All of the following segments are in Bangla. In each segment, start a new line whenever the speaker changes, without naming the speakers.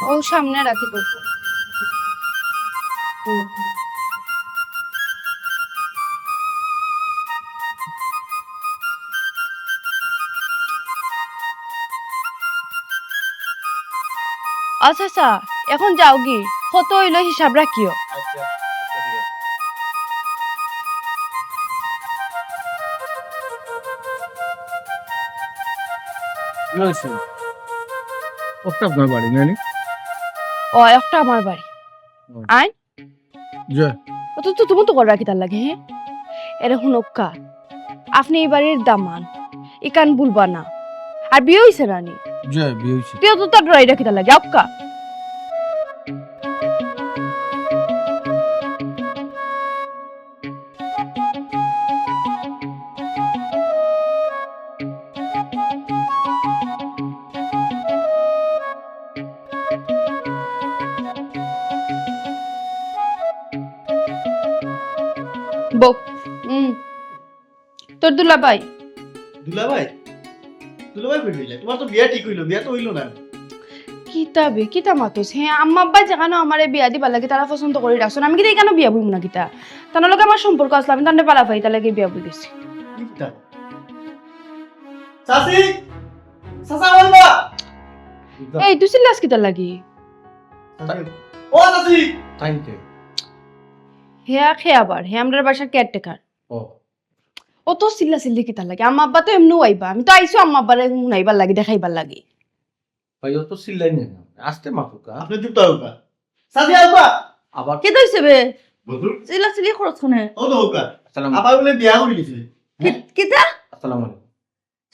ও সামনে রাখি তো। আচ্ছা আচ্ছা, এখন যাও কি, কত হইলো হিসাব রাখিও।
আচ্ছা ঠিক আছে। ওটা আপনার বাড়ি নানি?
ও একটা আমার বাড়ি। আই
জয়
ও তো তুমি তো করে রাখি তার লাগে। হ্যাঁ এরে হুনক্কা, আপনি এই বাড়ির দামান, ইকান ভুলবা না। আর বিয়ে হইছে রানী,
জয় বিয়ে হয়েছে।
তুই তো তার ডরাই রাখি তার লাগে আপকা। বউ তোর দুলাভাই।
দুলাভাই? দুলাভাই কই হইলা? তোমার তো বিয়া ঠিক হইলো, বিয়া তো হইলো না।
কিতাবে কিতা মাতোস? হ্যাঁ আম্মা আব্বা যেখানে আমারে বিয়া দিবা লাগে তারা পছন্দ করে রাখছেন, আমি কিন্তু কেন বিয়া বইব না কিতা? তার লগে আমার সম্পর্ক আসলে আমি তান্ডে পালা পাই তার লাগে বিয়া বই গেছি।
কিটা? চাচি! চাচা বলবা?
এই তুই চিল্লাস কিতা লাগি?
ও চাচি!
টাইমতে
হ্যাঁ খে আবার হ্যাঁ আমরা বাসার কেয়ারটেকার।
ও
ও তো চিল্লা চিল্লি কিতা লাগে? আম্মা আব্বা তো এমনিও আইবা, আমি তো আইসো আম্মা আব্বারে মুনাইবার লাগে দেখাইবার লাগে।
ভাই ও তো সিলাই নেই না, আসতে মাতুকা
আপনি চুপ থাকুকা। চাচি আউকা!
আবার
কে দইছে বে?
বদুর?
চিল্লা চিল্লি খরচ কোনে?
ও দৌকা।
আসসালামু
আবার বলে বিয়া করে গেছে।
কিতা?
আসসালামু আলাইকুম।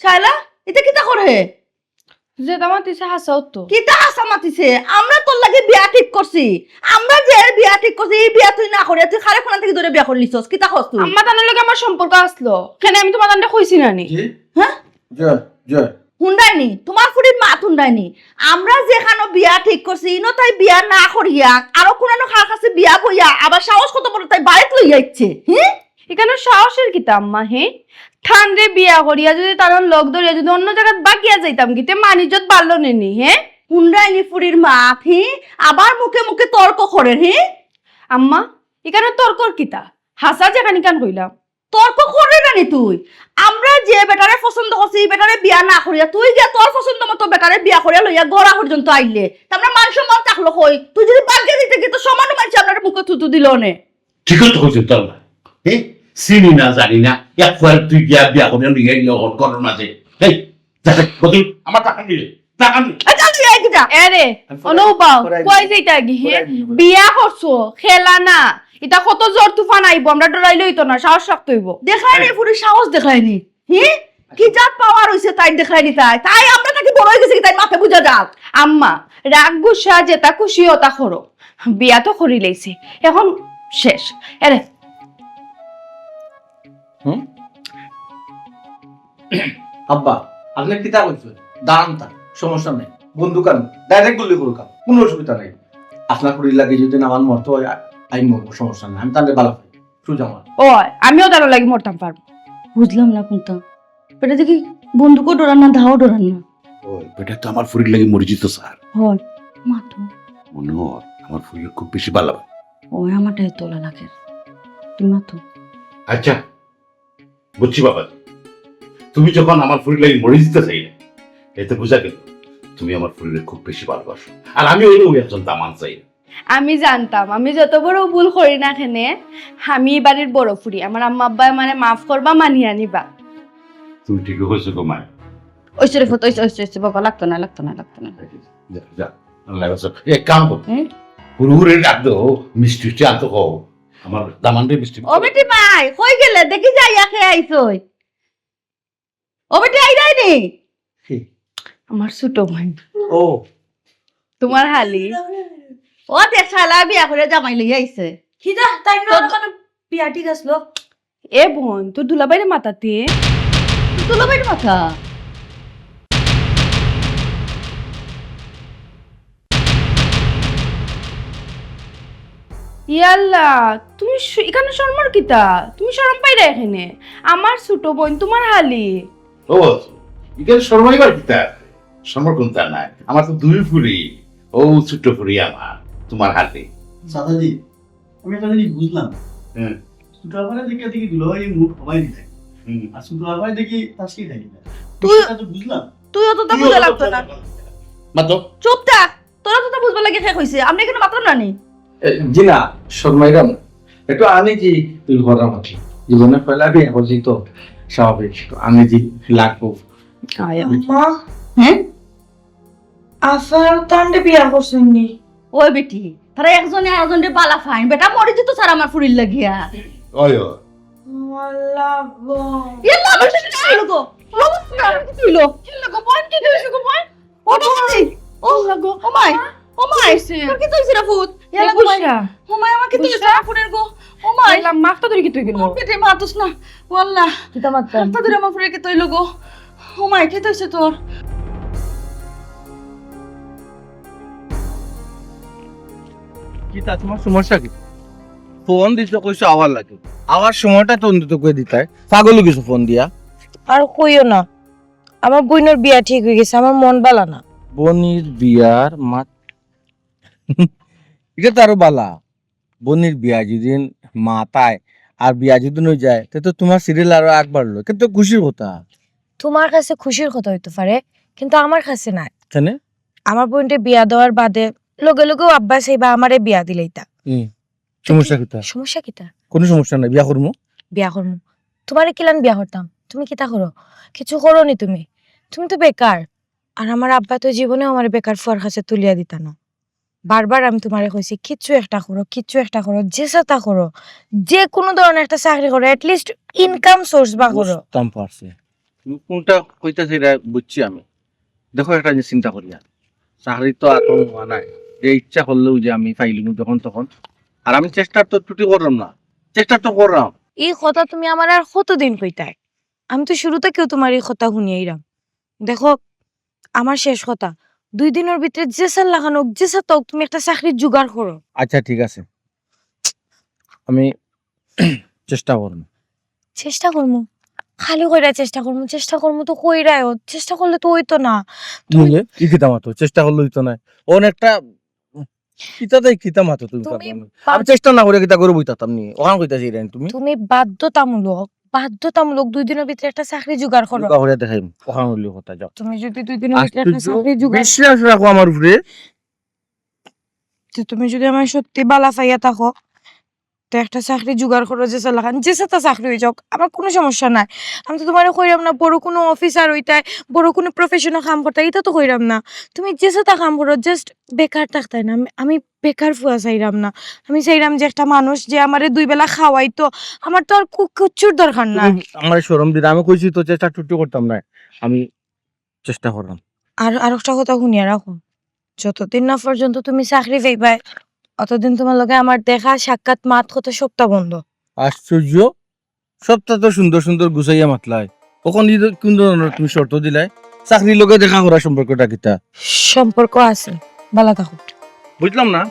শায়লা এটা কিতা করে?
যে দামা তিসে হাসাও তো।
কিতা হাসা মাতিছে? আমরা তোর লাগে বিয়া ঠিক করছি। আমরা যে বিয়া ঠিক করছি এই বিয়া তুই না করে তুই খারে কোনা থেকে ধরে বিয়া করলিছস। কিতা করছ তুই?
আম্মা তার লগে আমার সম্পর্ক আসলো, কেন আমি তোমার তান্ডে কইছি না নি?
জি
হ্যাঁ?
জয় জয়
হুন্ডাইনি তোমার ফুড়ির মা হুন্ডাইনি। আমরা যেখানে বিয়া ঠিক করছি ইনো তাই বিয়া না করিয়া আরো কোনানো খার কাছে বিয়া বইয়া আবার সাহস কত বড় তাই বাড়িতে লইয়া ইচ্ছে। হ্যাঁ?
এখানে সাহসের কিতা আম্মা? হে ঠান্ডে বিয়া করিয়া যদি তার লোক ধরিয়া যদি অন্য জায়গায় বাকিয়া যাইতাম কিতে মানিজত বাড়লো নেনি। হ্যাঁ
হুন্ডাইনি ফুড়ির মা হি আবার মুখে মুখে তর্ক করে। হ্যাঁ
আম্মা এখানে তর্কর কিতা? হাসা যেখানে কান কইলাম।
তর্ক করে না নি তুই? আমরা যে বেটারে পছন্দ করছি এই বেটারে বিয়া না করিয়া তুই যে তোর পছন্দ মতো বেটারে বিয়া করিয়া লইয়া গড়া পর্যন্ত আইলে আমরা মান সম্মান থাকলো কই? তুই যদি বাগ্যে দিতে কি তো সমান মানছি আপনার মুখে থুতু দিল নে।
ঠিক তো কইছিস তোর ভাই। চিনি না জানি না একবার তুই গিয়া বিয়া করে নিয়ে গেল ঘরের মাঝে। এই যাতে বদল আমার টাকা নিলে টাকা নিলে
আচ্ছা তুই এই কিটা
এরে অনুবাও কই যাইতা গি? হে বিয়া করছো খেলা না, এটা কত জোর তুফান আইবো, আমরা ডরাইলে হইতো না, সাহস রাখতে হইব।
দেখায়নি পুরো সাহস দেখায়নি। হি কি জাত পাওয়ার হইছে তাই দেখায়নি তাই তাই আমরা নাকি বড় হয়ে গেছি তাই মাথা বুঝা যাক।
আম্মা রাগ গুসা যেটা খুশি ওটা করো, বিয়া তো করি লাইছি এখন শেষ। এরে
আব্বা আপনি কিতা কইছেন? দাঁড়ান তা সমস্যা নাই, বন্দুকান ডাইরেক্ট গুলি করুক, কোনো অসুবিধা নাই। আপনার কুড়ি লাগে যদি আমার মতো হয় আমি মরবো, সমস্যা নাই, আমি তাহলে ভালো পাই সুজ আমার।
ও আমিও তার লাগি মরতাম পারবো।
বুঝলাম না কোনটা এটা দেখি বন্দুকও ডরান না ধাও ডরান না।
ওই বেটা তো আমার ফুরির লাগে মরে যেত স্যার।
হয় মাতো
মনে হয় আমার ফুরির খুব বেশি ভালো হয়।
ওই আমারটাই তোলা লাগে তুই মাতো।
আচ্ছা বুঝছি বাবা, তুমি যখন আমার ফুরির লাগে মরে যেতে চাইলে এতে বোঝা গেল তুমি আমার ফুরির খুব বেশি ভালোবাসো, আর আমি ওই একজন দামান চাই।
আমি জানতাম আমি যত বড় ভুল করি না খেনে আমি এই বাড়ির বড় ফুরি, আমার আম্মা আব্বা মানে মাফ করবা, মানিয়ে আনিবা।
তুমি ঠিক হয়েছো গো মা।
ওই শরীফত ওই বাবা লাগতো না লাগতো না লাগতো না।
যা যা আল্লাহ বাসো। এক কাম কর,
হুম?
হুড়ুহুড়ে ডাক দো, মিষ্টি উষ্টি আনতো কও, আমার দামানরে মিষ্টি।
ও বেটি ভাই কই গেলে দেখি যাই আখে আইছই। ও বেটি আই যায়নি?
আমার ছোট বোন
ও
তোমার হালি।
ও দেখ শালা বিয়া করে জামাই লই আইছে।
খিদা তাই না ওখানে বিয়া ঠিক আসলো।
এ বোন তোর দুলাবাইরে মাতাতে
তুলো বেটি মাথা
ইয়াল্লা তুমি এখানে শর্মার কিতা তুমি শরম পাইরা এখানে আমার ছোট বোন তোমার হালি
ও এখানে শর্মাইবার কিতা শর্মার কোনটা নাই আমার তো দুই ফুরি ও ছোট্ট ফুরি আমার তোমার হাতে
দাদাজি আমি একটা জিনিস বুঝলাম
হ্যাঁ
ছোট আবার দেখে দেখি দুলাভাই মুখ সবাই দিতে
হুম।
আর ছোট আবার দেখি তাসকি থাকি না
তুই-
সেটা তো বুঝলাম
তুই অতটা বুঝা লাগতো না
মাত্র
চুপ থাক তোরা তো বুঝবার লাগে শেষ হয়েছে আমি এখানে মাত্র না নি
জি না শর্মাইরাম একটু আনি জি তুই ঘরের মতো জীবনে পয়লা বিয়ে করছি তো স্বাভাবিক আমি জি লাগবো
মা
হ্যাঁ
আফার তান্ডে বিয়া করছেননি
ওই বেটি তারা একজনে আরেকজনের বালা ফাইন বেটা মরে যেত স্যার আমার ফুরির লাগিয়া
ওই
আল্লাহ গো
ইয়াল্লা আমার সাথে আইলো গো তুইলো
লাগো বোন কি দিছো গো বোন
ও বাবাজি ও
লাগো
ও মাই ও মাই তোর কি তুইছিস রে ফুট ইয়াল্লা গো মাই
বুঝছা
ও মাই আমাকে তুই সারা ফুরের গো ও মাই
আইলা মাছ তো ধরে কি তুই গেল
বেটে মাতুস না ওয়াল্লাহ
কিতা মাত্রা
হাতটা ধরে আমার ফুরের কি তৈলো গো ও মাই কি তুইছে তোর
কি তা তোমার সমস্যা কি ফোন দিছো কইছো আওয়ার লাগে আওয়ার সময়টা তো অন্তত কই দিতাই পাগল কিছু ফোন দিয়া
আর কইও না আমার বোনের বিয়া ঠিক হয়ে গেছে আমার মন বালা না
বনির বিয়ার মাত এটা তো আরো বালা বনির বিয়া যেদিন মাতায় আর বিয়া যেদিন হয়ে যায় তো তোমার সিরিয়াল আরো আগ বাড়লো কিন্তু খুশির কথা
তোমার কাছে খুশির কথা হইতে পারে কিন্তু আমার কাছে না
কেন
আমার বোনটা বিয়া দেওয়ার বাদে লগে লগেও আব্বা সেইবা আমারে বিয়া দিলেইতা
সমস্যা কিতা
সমস্যা কিতা
কোনো সমস্যা নাই বিয়া করবো
বিয়া করমু তোমারে কিলান বিয়া করতাম তুমি কিতা করো কিছু করো নি তুমি তুমি তো বেকার আর আমার আব্বা তো জীবনে আমার বেকার ফুয়ার কাছে তুলিয়া দিতা না বারবার আমি তোমারে কইছি কিচ্ছু একটা করো যে সাথে করো যে কোনো ধরনের একটা চাকরি করো লিস্ট ইনকাম সোর্স বা করো
বুঝতাম পারছি তুমি কোনটা কইতাছি এটা বুঝছি আমি দেখো একটা যে চিন্তা করিয়া চাকরি তো আর কোনো হওয়া নাই যে ইচ্ছা করলেও যে আমি পাইলিম যখন তখন আর আমি চেষ্টা তো ত্রুটি করলাম না চেষ্টা তো করলাম
এই কথা তুমি আমার আর কতদিন কইতাই আমি তো শুরু থেকেও তোমার এই কথা শুনিয়াইরাম দেখো আমার শেষ কথা 2 দিনের ভিতরে যে সাল লাগানো যে সাথে তুমি একটা চাকরির জোগাড় করো
আচ্ছা ঠিক আছে আমি চেষ্টা করব
চেষ্টা করমু খালি কইরা চেষ্টা করমু তো কইরাই চেষ্টা করলে তো হইতো না তুমি
কি কিতা মাতো চেষ্টা করলে হইতো না অনেকটা কিতা মাতো তুমি
তুমি
আমি চেষ্টা না করে কিতা করবো তাতাম নি ওখান কইতাছি রে তুমি
তুমি বাধ্যতামূলক 2 দিনের ভিতরে একটা চাকরি জোগাড় করো
লুকা করে দেখাইম ওখান হইলে কথা যাও
তুমি যদি 2 দিনের ভিতরে একটা চাকরি জোগাড়
বিশ্বাস রাখো আমার উপরে
তো তুমি যদি আমার সত্যি বালা পাইয়া থাকো তো একটা চাকরি জোগাড় করো যে চালাখান যে সাথে চাকরি হয়ে যাক আমার কোনো সমস্যা নাই আমি তো তোমার কইরাম না বড় কোনো অফিসার হইতাই বড় কোনো প্রফেশনাল কাম করতে এটা তো কইরাম না তুমি যে সাথে কাম করো জাস্ট বেকার থাকতাই না আমি বেকার ফুয়া চাইরাম না আমি চাইরাম যে একটা মানুষ যে আমারে 2 বেলা খাওয়াইতো আমার তো আর কিচ্ছুর দরকার না
আমার শরম দিন আমি কইছি তো চেষ্টা টুটু করতাম না আমি চেষ্টা করলাম
আর একটা কথা শুনিয়া রাখো যতদিন না পর্যন্ত তুমি চাকরি পাইবাই অতদিন তোমার লগে আমার দেখা সাক্ষাৎ মাত কথা সপ্তাহ বন্ধ
আশ্চর্য সবটা তো সুন্দর সুন্দর গুছাইয়া মাতলাই ওখান কোন ধরনের তুমি শর্ত দিলাই চাকরির লগে দেখা করা সম্পর্কটা কিতা
সম্পর্ক আছে বালা থাকুক
বুঝলাম না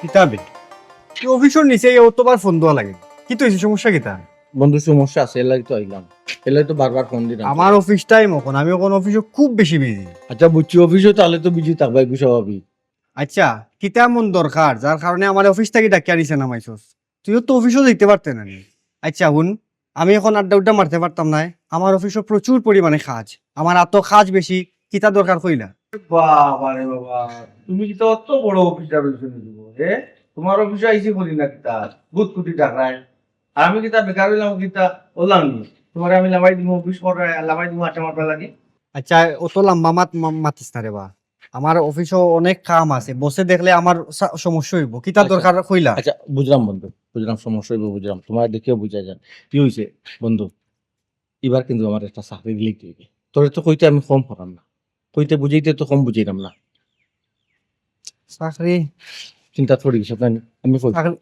কিতাবে কি অফিসের নিচে অতবার ফোন দেওয়া লাগে কি তো হইছে সমস্যা কিতা
বন্ধু সমস্যা আছে এলাই তো আইলাম এলাই তো বারবার ফোন দিলাম
আমার অফিস টাইম এখন আমি এখন অফিসে খুব বেশি বিজি
আচ্ছা বুঝছি অফিসে তাহলে তো বিজি থাকবাই স্বাভাবিক
আচ্ছা কিতা এমন দরকার যার কারণে আমার অফিস থেকে ডাকি আনিছে নামাইছস তুইও তো অফিসও দেখতে পারতে না নি। আচ্ছা হুন আমি এখন আড্ডা উড্ডা মারতে পারতাম না আমার অফিসে প্রচুর পরিমাণে কাজ আমার এত কাজ বেশি কিতা দরকার কইলা
বাবা রে বাবা তুমি কি তো অত বড় অফিসার হইছো দিব এ তোমার অফিসে আইছি করি না কিতা বহুত কোটি টাকায় আর আমি কিতা বেকার হইলাম কিতা বললাম নি তোমার আমি লামাই দিব অফিস করে লামাই দিব আটা মারবা লাগে
আচ্ছা অত লম্বা মাতিস না রে বা আমার অফিসও অনেক কাম আছে বসে দেখলে আমার সমস্যা হইব কিতা
আচ্ছা।
দরকার কইলা
আচ্ছা বুঝলাম বন্ধু বুঝলাম সমস্যা হইব বুঝলাম তোমার দেখেও বুঝা যায় কি হইছে বন্ধু এবার কিন্তু আমার একটা চাকরি দিলেই তুই তোরে তো কইতে আমি কম করাম না কইতে বুঝাইতে তো কম বুঝাইলাম না
চাকরি
চিন্তা করি গেছো তাই আমি কই
চাকরি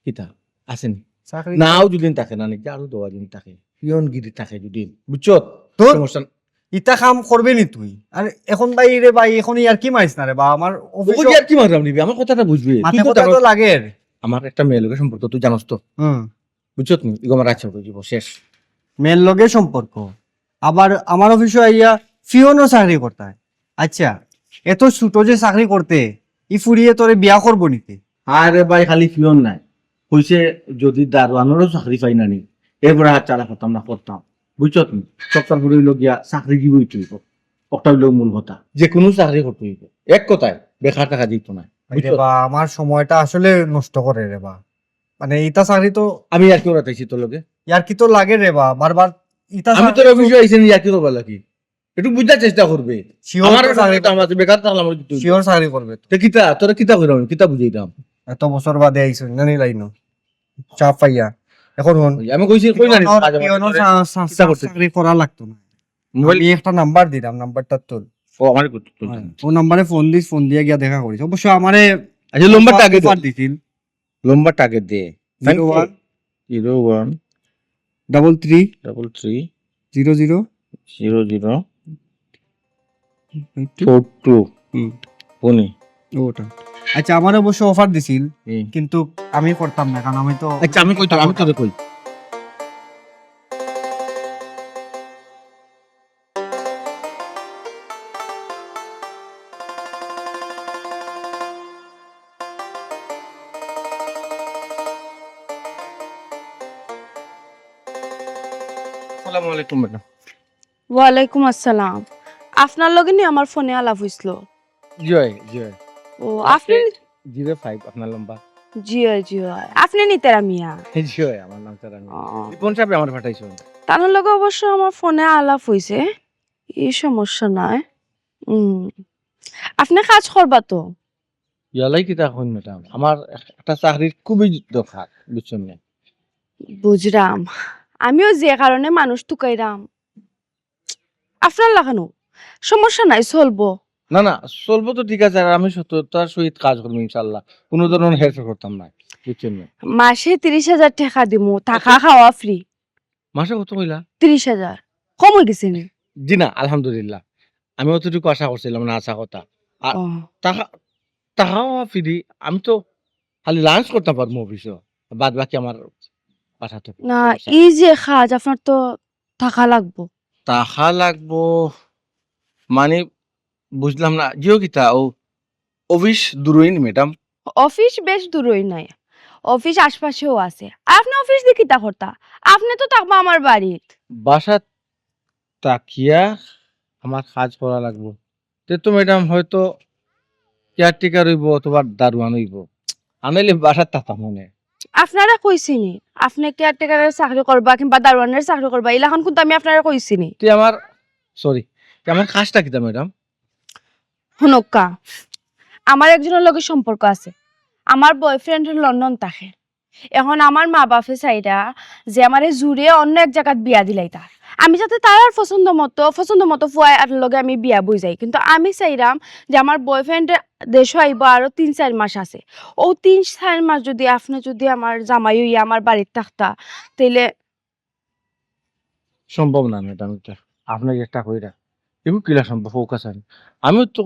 কিতা আসেন
চাকরি
নাও যদি থাকে না নাকি আরো দেওয়া দিন থাকে পিয়ন গিরি থাকে যদি বুঝছো
তোর
সমস্যা
ইটা কাম করবে নি তুই আর এখন ভাই রে ভাই এখন ইয়ার কি মারিস না রে বা আমার
ওকে কি আর কি মারলাম নিবি আমার কথাটা বুঝবি তুই
মাথা
তো
কথা তো
জানোস,
লাগে
আমার একটা মেয়ে লোকের সম্পর্ক তুই জানোস তো বুঝছো তুমি এগো আমার আচ্ছা বুঝিব শেষ
মেয়ের লগে সম্পর্ক আবার আমার অফিসে আইয়া ফিওনও চাকরি করতে হয়। আচ্ছা এত ছোট যে চাকরি করতে ই ফুরিয়ে তোরে বিয়া করবো নিতে
আরে ভাই খালি পিয়ন নাই কইছে যদি দারোয়ানেরও চাকরি পাই না নি এরপরে হাত চালা করতাম না করতাম বুঝছো তুমি সপ্তাহ ঘুরে হইলো গিয়া চাকরি দিবই তুইব একটা হইলো মূল কথা যে কোনো চাকরি করতে হইব এক কথায় বেকার টাকা দিত না
রে বা আমার সময়টা আসলে নষ্ট করে রে বা মানে ইটা চাকরি তো
আমি আর কি রাতাইছি তোর লগে
ইয়ার কি তো লাগে রে বা বারবার ইটা
আমি তোর অফিসে আইছি নি আর কি করবা লাগি একটু বুঝার চেষ্টা করবে আমার আমার বেকার থাকলাম
শিওর চাকরি করবে তো।
তো কিতা তোরা কিতা কইরাম কিতা বুঝাইতাম
এত বছর বাদে আইছো জানি লাইনো চাপ পাইয়া এখন হন
আমি কইছি কই না
পিওনও
চিন্তা করতে।
চাকরি করা লাগতো না
মোবাইল
আমি একটা নাম্বার দিলাম নাম্বারটা তোর
ও আমার
ও নাম্বারে ফোন দিয়ে গিয়া দেখা করিস অবশ্য আমারে
আচ্ছা লম্বাটা আগে
অফার দিছিল
লম্বাটা আগে দে
01
01
33
33
00
00 42 কোনি
ওটা আচ্ছা আমার অবশ্য অফার দিছিল কিন্তু আমি করতাম না কারণ আমি তো
আচ্ছা আমি কই তো আমি তোরে কই আসসালামু আলাইকুম ম্যাডাম
ওয়ালাইকুম আসসালাম আপনার লগে নি আমার ফোনে আলাপ হইছিল
জয় জয়
ও আপনি
05 আপনার লম্বা
জি জি আপনি নিতেরা মিয়া
জয় আমার নাম তারা
ও,
কোন সাহেব আমার পাঠাইছো
তার লগে অবশ্য আমার ফোনে আলাপ হইছে এই সমস্যা নাই আপনি কাজ করবা তো
ইয়ালাই কিতা হন ম্যাডাম আমার একটা চাকরির খুবই দরকার বুঝছেন না
বুঝরাম আমিও যে কারণে মানুষ টুকাইরাম আপনার লাগানো সমস্যা নাই চলবো
না না চলবো তো ঠিক আছে আর আমি সত্যতার সহিত কাজ করবো ইনশাল্লাহ কোনো ধরনের হেল্প করতাম না বুঝছেন না
মাসে 30,000 টাকা দিমু থাকা খাওয়া ফ্রি
মাসে কত কইলা
30,000 কম হয়ে গেছে নি
জি না আলহামদুলিল্লাহ আমি অতটুকু আশা করছিলাম না আশা কথা আর
ও,
টাকা টাকাও ফিরি আমি তো খালি লাঞ্চ করতে পারবো অফিসে বাদ বাকি আমার পাঠাতে
না এই যে কাজ আপনার তো টাকা লাগবো
টাকা লাগবো মানে বুঝলাম না জিও কিতা ও অফিস দূরই ম্যাডাম
অফিস বেশ দূরই নাই অফিস আশপাশেও আছে আর আপনি অফিস দিয়ে কিতা করতা আপনি তো থাকবা আমার বাড়িত
বাসা তাকিয়া আমার কাজ করা লাগবো তো ম্যাডাম হয়তো কেয়ারটেকার হইব অথবা দারোয়ান হইব আনাইলে বাসার তাতা মনে
আপনারা কইছিনি আপনি কেয়ারটেকারের চাকরি করবা কিংবা দারোয়ানের চাকরি করবা ইলাখান কিন্তু আমি আপনারা কইছিনি
তুই আমার সরি আমার কাজটা কিতা ম্যাডাম
শুনকা আমার একজনের লগে সম্পর্ক আছে আমার বয়ফ্রেন্ড লন্ডন থাকে এখন আমার মা বাপে চাইরা যে আমারে জুড়ে অন্য এক জায়গাত বিয়া দিলাই তার আমি যাতে তার পছন্দ মতো ফুয়াই আর লগে আমি বিয়া বই যাই কিন্তু আমি চাইরাম যে আমার বয়ফ্রেন্ড দেশ আইব আরো 3-4 মাস আছে ও 3-4 মাস যদি আপনি যদি আমার জামাই হইয়া আমার বাড়িতে থাকতা তাইলে
সম্ভব না ম্যাডাম এটা আপনাকে একটা কইরা এগুলো কিলা সম্ভব ফোকাস আমি তো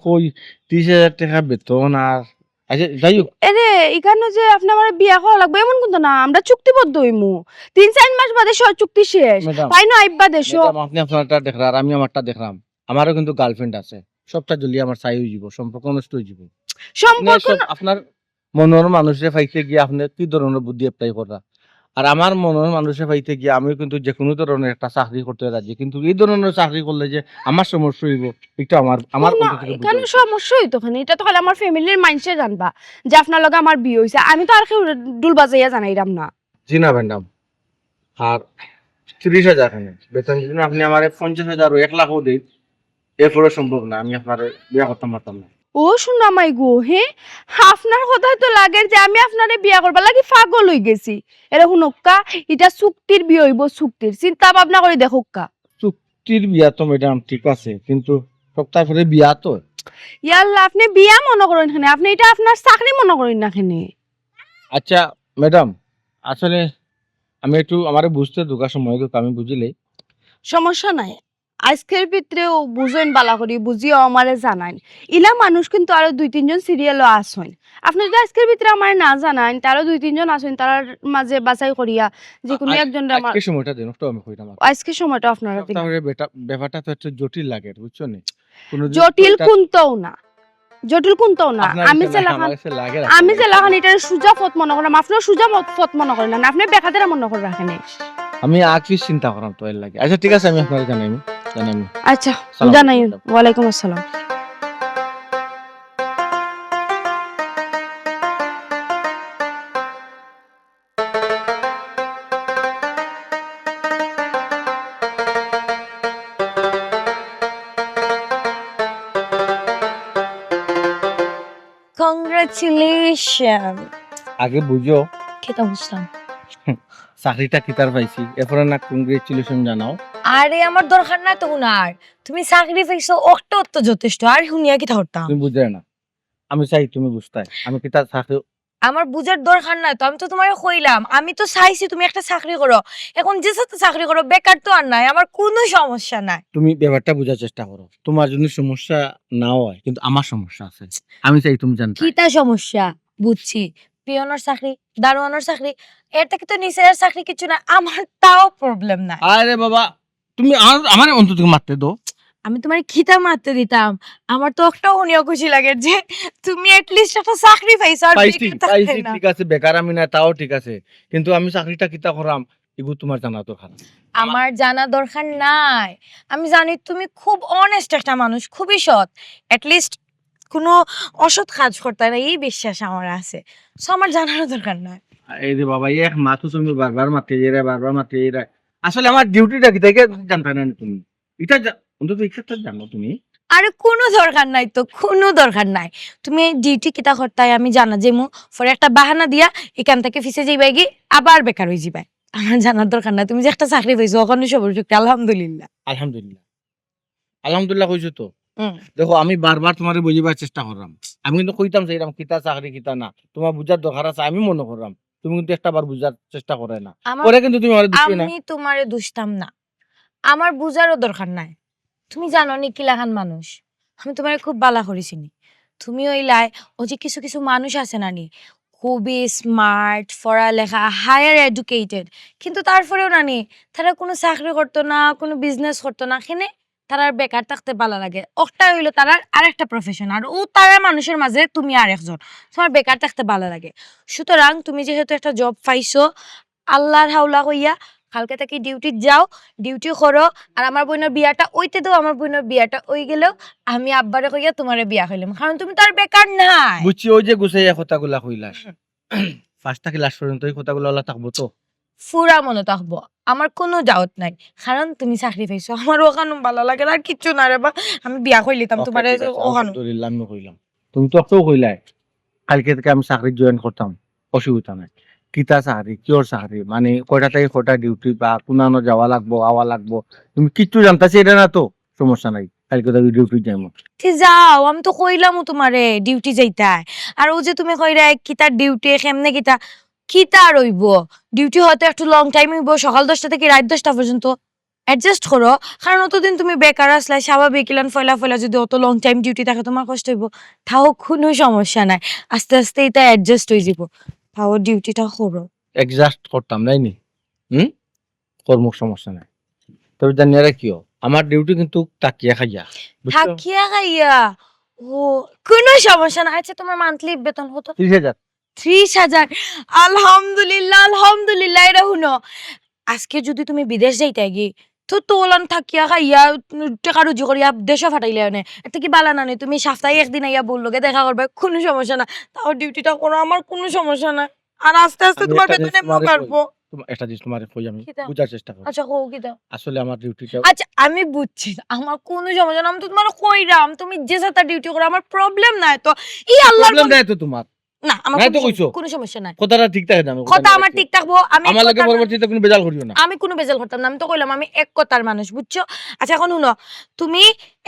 কই 30,000 টাকা বেতন আর আচ্ছা যাই হোক
এরে এখানে যে আপনি আমার বিয়া করা লাগবে এমন কিন্তু না আমরা চুক্তিবদ্ধ হইমু 3-4 মাস বাদে চুক্তি শেষ
ম্যাডাম
তাই না আইবা দেশো
ম্যাডাম আপনি আপনারটা দেখলাম আর আমি আমারটা দেখলাম আমারও কিন্তু গার্লফ্রেন্ড আছে সবটা জলদি আমার চাই হয়ে যাব সম্পর্ক নষ্ট হয়ে যাব
সম্পর্ক
আপনার মনের মানুষে পাইতে গিয়ে আপনি কি ধরনের বুদ্ধি অ্যাপ্লাই করা আর আমার মনের মানুষে পাইতে গিয়ে আমি কিন্তু যে কোনো ধরনের একটা চাকরি করতে রাজি কিন্তু এই ধরনের চাকরি করলে যে আমার সমস্যা হইব এটা আমার
না,
অন্তর থেকে বুঝতে
এখানে
হবে।
সমস্যা হইতো খানি এটা তো খালি আমার ফ্যামিলির মাইন্ডসে জানবা যে আপনার লগে আমার বিয়ে হইছে আমি তো আর কেউ ডুল বাজাইয়া জানাইরাম না
জি না ম্যাডাম আর 30,000 খানে বেতন যদি আপনি আমার 50,000 ও 1 লাখও দেন এরপরে সম্ভব না আমি আপনার বিয়ে করতে পারতাম না
ও শুনা মাই গো হে আপনার কথাই তো লাগে যে আমি আপনারে বিয়া করবা লাগি পাগল হই গেছি এরে শুনক্কা এটা চুক্তির বিয়ে হইব চুক্তির চিন্তা ভাবনা করে দেখক্কা
মুক্তির বিয়া তো ম্যাডাম ঠিক আছে, কিন্তু সপ্তাহ পরে বিয়া তো।
ইয়াল্লা আপনি বিয়া মনে করেন খানে, আপনি এটা আপনার চাকরি মনে করেন না খানে।
আচ্ছা ম্যাডাম, আসলে আমি একটু আমারে বুঝতে দুঃখা সময় দুঃখ আমি বুঝিলে।
সমস্যা নাই, আজকের ভিতরেও বুঝেন বালা করি, বুঝিও আমারে জানান। ইলা মানুষ কিন্তু আরো 2-3 জন সিরিয়ালও আসেন। আপনি যদি আজকের ভিতরে আমার না জানান, তারও 2-3 জন আসেন, তার মাঝে বাছাই করিয়া যে কোনো একজন আমার
আজকে সময়টা দেন, একটু আমি কইতাম।
আজকে সময়টা আপনারা দিন।
সপ্তাহ পরে ব্যাপারটা তো একটু জটিল লাগে, বুঝছো নি?
জটিল কোনটাও না, জটিল কোনটাও না। আমি যে লাগান এটা সুজা পথ মনে করেন, আপনার সুজা পথ মনে করেন না, আপনি বেকাদের মনে করে রাখেন।
আমি আগে চিন্তা করাম তো এর লাগে। আচ্ছা ঠিক আছে, আমি আপনাকে জানাইমু।
আচ্ছা
সালাম
জানাই।
আলাইকুম।
ওয়ালাইকুম আসসালাম।
কংগ্রাচুলেশন।
আগে বুঝো
খেতে বুঝতাম।
চাকরিটা কিতার পাইছি, এরপরে না কংগ্রেচুলেশন জানাও।
আরে আমার দরকার নাই তো উনার, তুমি চাকরি পাইছো অটো তো যথেষ্ট। আর শুনিয়া কি ধরতাম?
তুমি বুঝে না, আমি চাই তুমি বুঝতে। আমি কিতা চাকরি
আমার বুঝার দরকার নাই তো, আমি তো তোমার কইলাম, আমি তো চাইছি তুমি একটা চাকরি করো। এখন যে সাথে চাকরি করো, বেকার তো আর নাই, আমার কোনো সমস্যা নাই।
তুমি ব্যাপারটা বোঝার চেষ্টা করো। তোমার যদি সমস্যা না হয়, কিন্তু আমার সমস্যা আছে, আমি চাই তুমি জানতে।
কিতা সমস্যা? বুঝছি, পিয়নের চাকরি, দারোয়ানের চাকরি, এর থেকে তো নিচের চাকরি কিছু না, আমার তাও প্রবলেম নাই।
আরে বাবা, তুমি আমার অন্তত মারতে দো।
আমি তোমার খিতা মারতে দিতাম, আমার তো একটা উনিও খুশি লাগে যে তুমি এটলিস্ট একটা চাকরি পাইছো। আর
পাইছি
বেকার
পাইছি,
থাকবে না।
ঠিক আছে, বেকার আমি না, তাও ঠিক আছে, কিন্তু আমি চাকরিটা কিতা করাম এগুলো তোমার জানা তো খারাপ।
আমার জানা দরকার নাই। আমি জানি তুমি খুব অনেস্ট একটা মানুষ, খুবই সৎ, এটলিস্ট কোনো অসৎ কাজ করতে না, এই বিশ্বাস আমার আছে। সো আমার জানার দরকার নাই।
এই যে বাবা, এক মাথু তুমি বারবার মারতে যাই, বারবার মারতে যাই। আসলে আমার ডিউটিটা কি থেকে জানতে না তুমি, এটা অন্তত এটা জানো তুমি।
আরে কোনো দরকার নাই তো, কোনো দরকার নাই। তুমি ডিউটি কিতা করতাই আমি জানা যে ফরে একটা বাহানা দিয়া এখান থেকে ফিসে যাইবাই গি, আবার বেকার হয়ে যাবাই। আমার জানার দরকার নাই তুমি যে একটা চাকরি পাইছো, ওখানে সবর চুক্তি। আলহামদুলিল্লাহ।
আলহামদুলিল্লাহ, আলহামদুলিল্লাহ কইছো তো।
হুম।
দেখো, আমি বারবার তোমার বুঝিবার চেষ্টা করলাম, আমি কিন্তু কইতাম চাইলাম কিতা চাকরি কিতা না, তোমার বুঝার দরকার আছে, আমি মনে করলাম। তুমি কিন্তু একটা বার বুঝার চেষ্টা করে না,
আমার
পরে কিন্তু তুমি আমার দিচ্ছি না।
আমি তোমারে দুষতাম না, আমার বুঝারও দরকার নাই। তুমি জানো নি কিলাখান মানুষ, আমি তোমারে খুব বালা করেছিনি। তুমি ওইলাই ও যে কিছু কিছু মানুষ আছে নানি, খুবই স্মার্ট, পড়ালেখা, হায়ার এডুকেটেড, কিন্তু তারপরেও নানি তারা কোনো চাকরি করতো না, কোনো বিজনেস করতো না, এখানে তারা বেকার থাকতে ভালো লাগে। ওটা হইলো তারা আরেকটা প্রফেশন, আর ও তারা মানুষের মাঝে তুমি আরেকজন, তোমার বেকার থাকতে ভালো লাগে। সুতরাং তুমি যেহেতু একটা জব পাইছো, আল্লাহর হাওলা কইয়া কালকে থেকে ডিউটি যাও, ডিউটি করো। আর আমার বোনের বিয়াটা ওইতে দাও, আমার বোনের বিয়াটা ওই গেলেও আমি আব্বারে কইয়া তোমারে বিয়া হইলাম, কারণ তুমি তো আর বেকার নাই।
বুঝছি, ওই যে গুছাইয়া কথাগুলা কইলাস, ফার্স্ট থেকে লাস্ট পর্যন্ত ওই কথাগুলো আল্লাহ থাকবো তো।
ফুরা মনে থাকবো, আমার কোনো ডাউট নাই, কারণ তুমি চাকরি পাইছো। আমার ওখানে ভালো লাগে না, আর কিচ্ছু না রে বা, আমি বিয়া কইলিতাম
Okay,
তোমার
ঠিক আছে,
ওখানে।
আলহামদুলিল্লাহ আমি কইলাম। তুমি তো একটাও কইলাই কালকে থেকে আমি চাকরি জয়েন করতাম, অসুবিধা নাই। কিতা চাকরি, কিয়র চাকরি, মানে কয়টা থেকে কয়টা ডিউটি, বা কোনানো যাওয়া লাগবো, আওয়া লাগবো, তুমি কিচ্ছু জানতাছি এটা না তো, সমস্যা নাই, কালকে থেকে ডিউটি যাইমু।
ঠিক যাও, আমি তো কইলামও তোমারে ডিউটি যাইতাই। আর ও যে তুমি কইরা কিতা ডিউটি কেমনে কিতা কিতা রইব, ডিউটি হয়তো একটু লং টাইম হইব, সকাল 10টা থেকে রাত 10টা পর্যন্ত। অ্যাডজাস্ট করো, কারণ অতদিন তুমি বেকার আসলে, স্বাভাবিক ইলান ফয়লা ফয়লা যদি অত লং টাইম ডিউটি থাকে তোমার কষ্ট হইব। তাও কোনো সমস্যা নাই, আস্তে আস্তে এটা অ্যাডজাস্ট হয়ে যাব। তাও ডিউটিটা করো।
অ্যাডজাস্ট করতাম নাই নি, কর্ম সমস্যা নাই। তবে জানিয়ারা কিও, আমার ডিউটি কিন্তু তাকিয়া খাইয়া, বুঝছো?
থাকিয়া খাইয়া, ও কোনো সমস্যা নাই। আচ্ছা তোমার মান্থলি বেতন হতো
30,000।
30,000? আলহামদুলিল্লাহ, আলহামদুলিল্লাহ। এটা শুনো, আজকে যদি তুমি বিদেশ যাইতে গি তো তোলান থাকিয়া খাইয়া টাকা রুজি করিয়া দেশে ফাটাইলে আনে, এটা কি বালা নানি? তুমি সপ্তাহে একদিন আইয়া বললোকে দেখা করবে, কোনো সমস্যা না। তাও ডিউটিটা করো, আমার কোনো সমস্যা না। আর আস্তে আস্তে
আমি
তোমার
একটা
বেতন
জিনিস
এমনি
তোমারে
কাটবো।
একটা জিনিস তোমার কই, আমি
কিতা?
বুঝার চেষ্টা করি।
আচ্ছা কো কি দাও।
আসলে আমার ডিউটিটা
আচ্ছা আমি বুঝছি, আমার কোনো সমস্যা না। আমি তো তোমার কইরাম তুমি যে সাথে ডিউটি করো, আমার প্রবলেম নাই তো। এই আল্লাহর
প্রবলেম দেয় তো তোমার।
না আমার
নাই তো
কোনো-
কইছো।
কোনো সমস্যা নাই
কথাটা ঠিক থাকে না
কথা আমার ঠিক থাকবো আমি
আমার লাগে
কথার-
পরবর্তীতে কোনো বেজাল করিও না
আমি কোনো বেজাল করতাম না আমি তো কইলাম আমি এক কথার মানুষ বুঝছো আচ্ছা এখন শুনো তুমি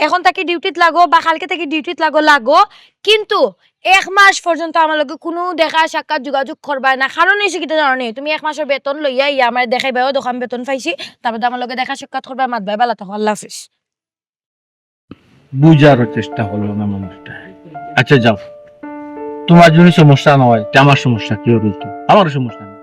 এখন থেকে ডিউটিত লাগো বা কালকে থেকে ডিউটিত লাগো কিন্তু 1 মাস পর্যন্ত আমার লগে কোনো দেখা সাক্ষাৎ যোগাযোগ করবা না কারণ এসে কিটা জানো নি তুমি 1 মাসের বেতন লইয়া ইয়া আমার দেখাইবাও দোকান বেতন পাইছি তারপর আমার লগে দেখা সাক্ষাৎ করবা মাতবাই বালা থাকো আল্লাহ হাফেজ
বুঝার চেষ্টা করলো না মানুষটা আচ্ছা যাও তোমার যদি সমস্যা না হয় তা আমার সমস্যা কি হবে তো আমারও সমস্যা না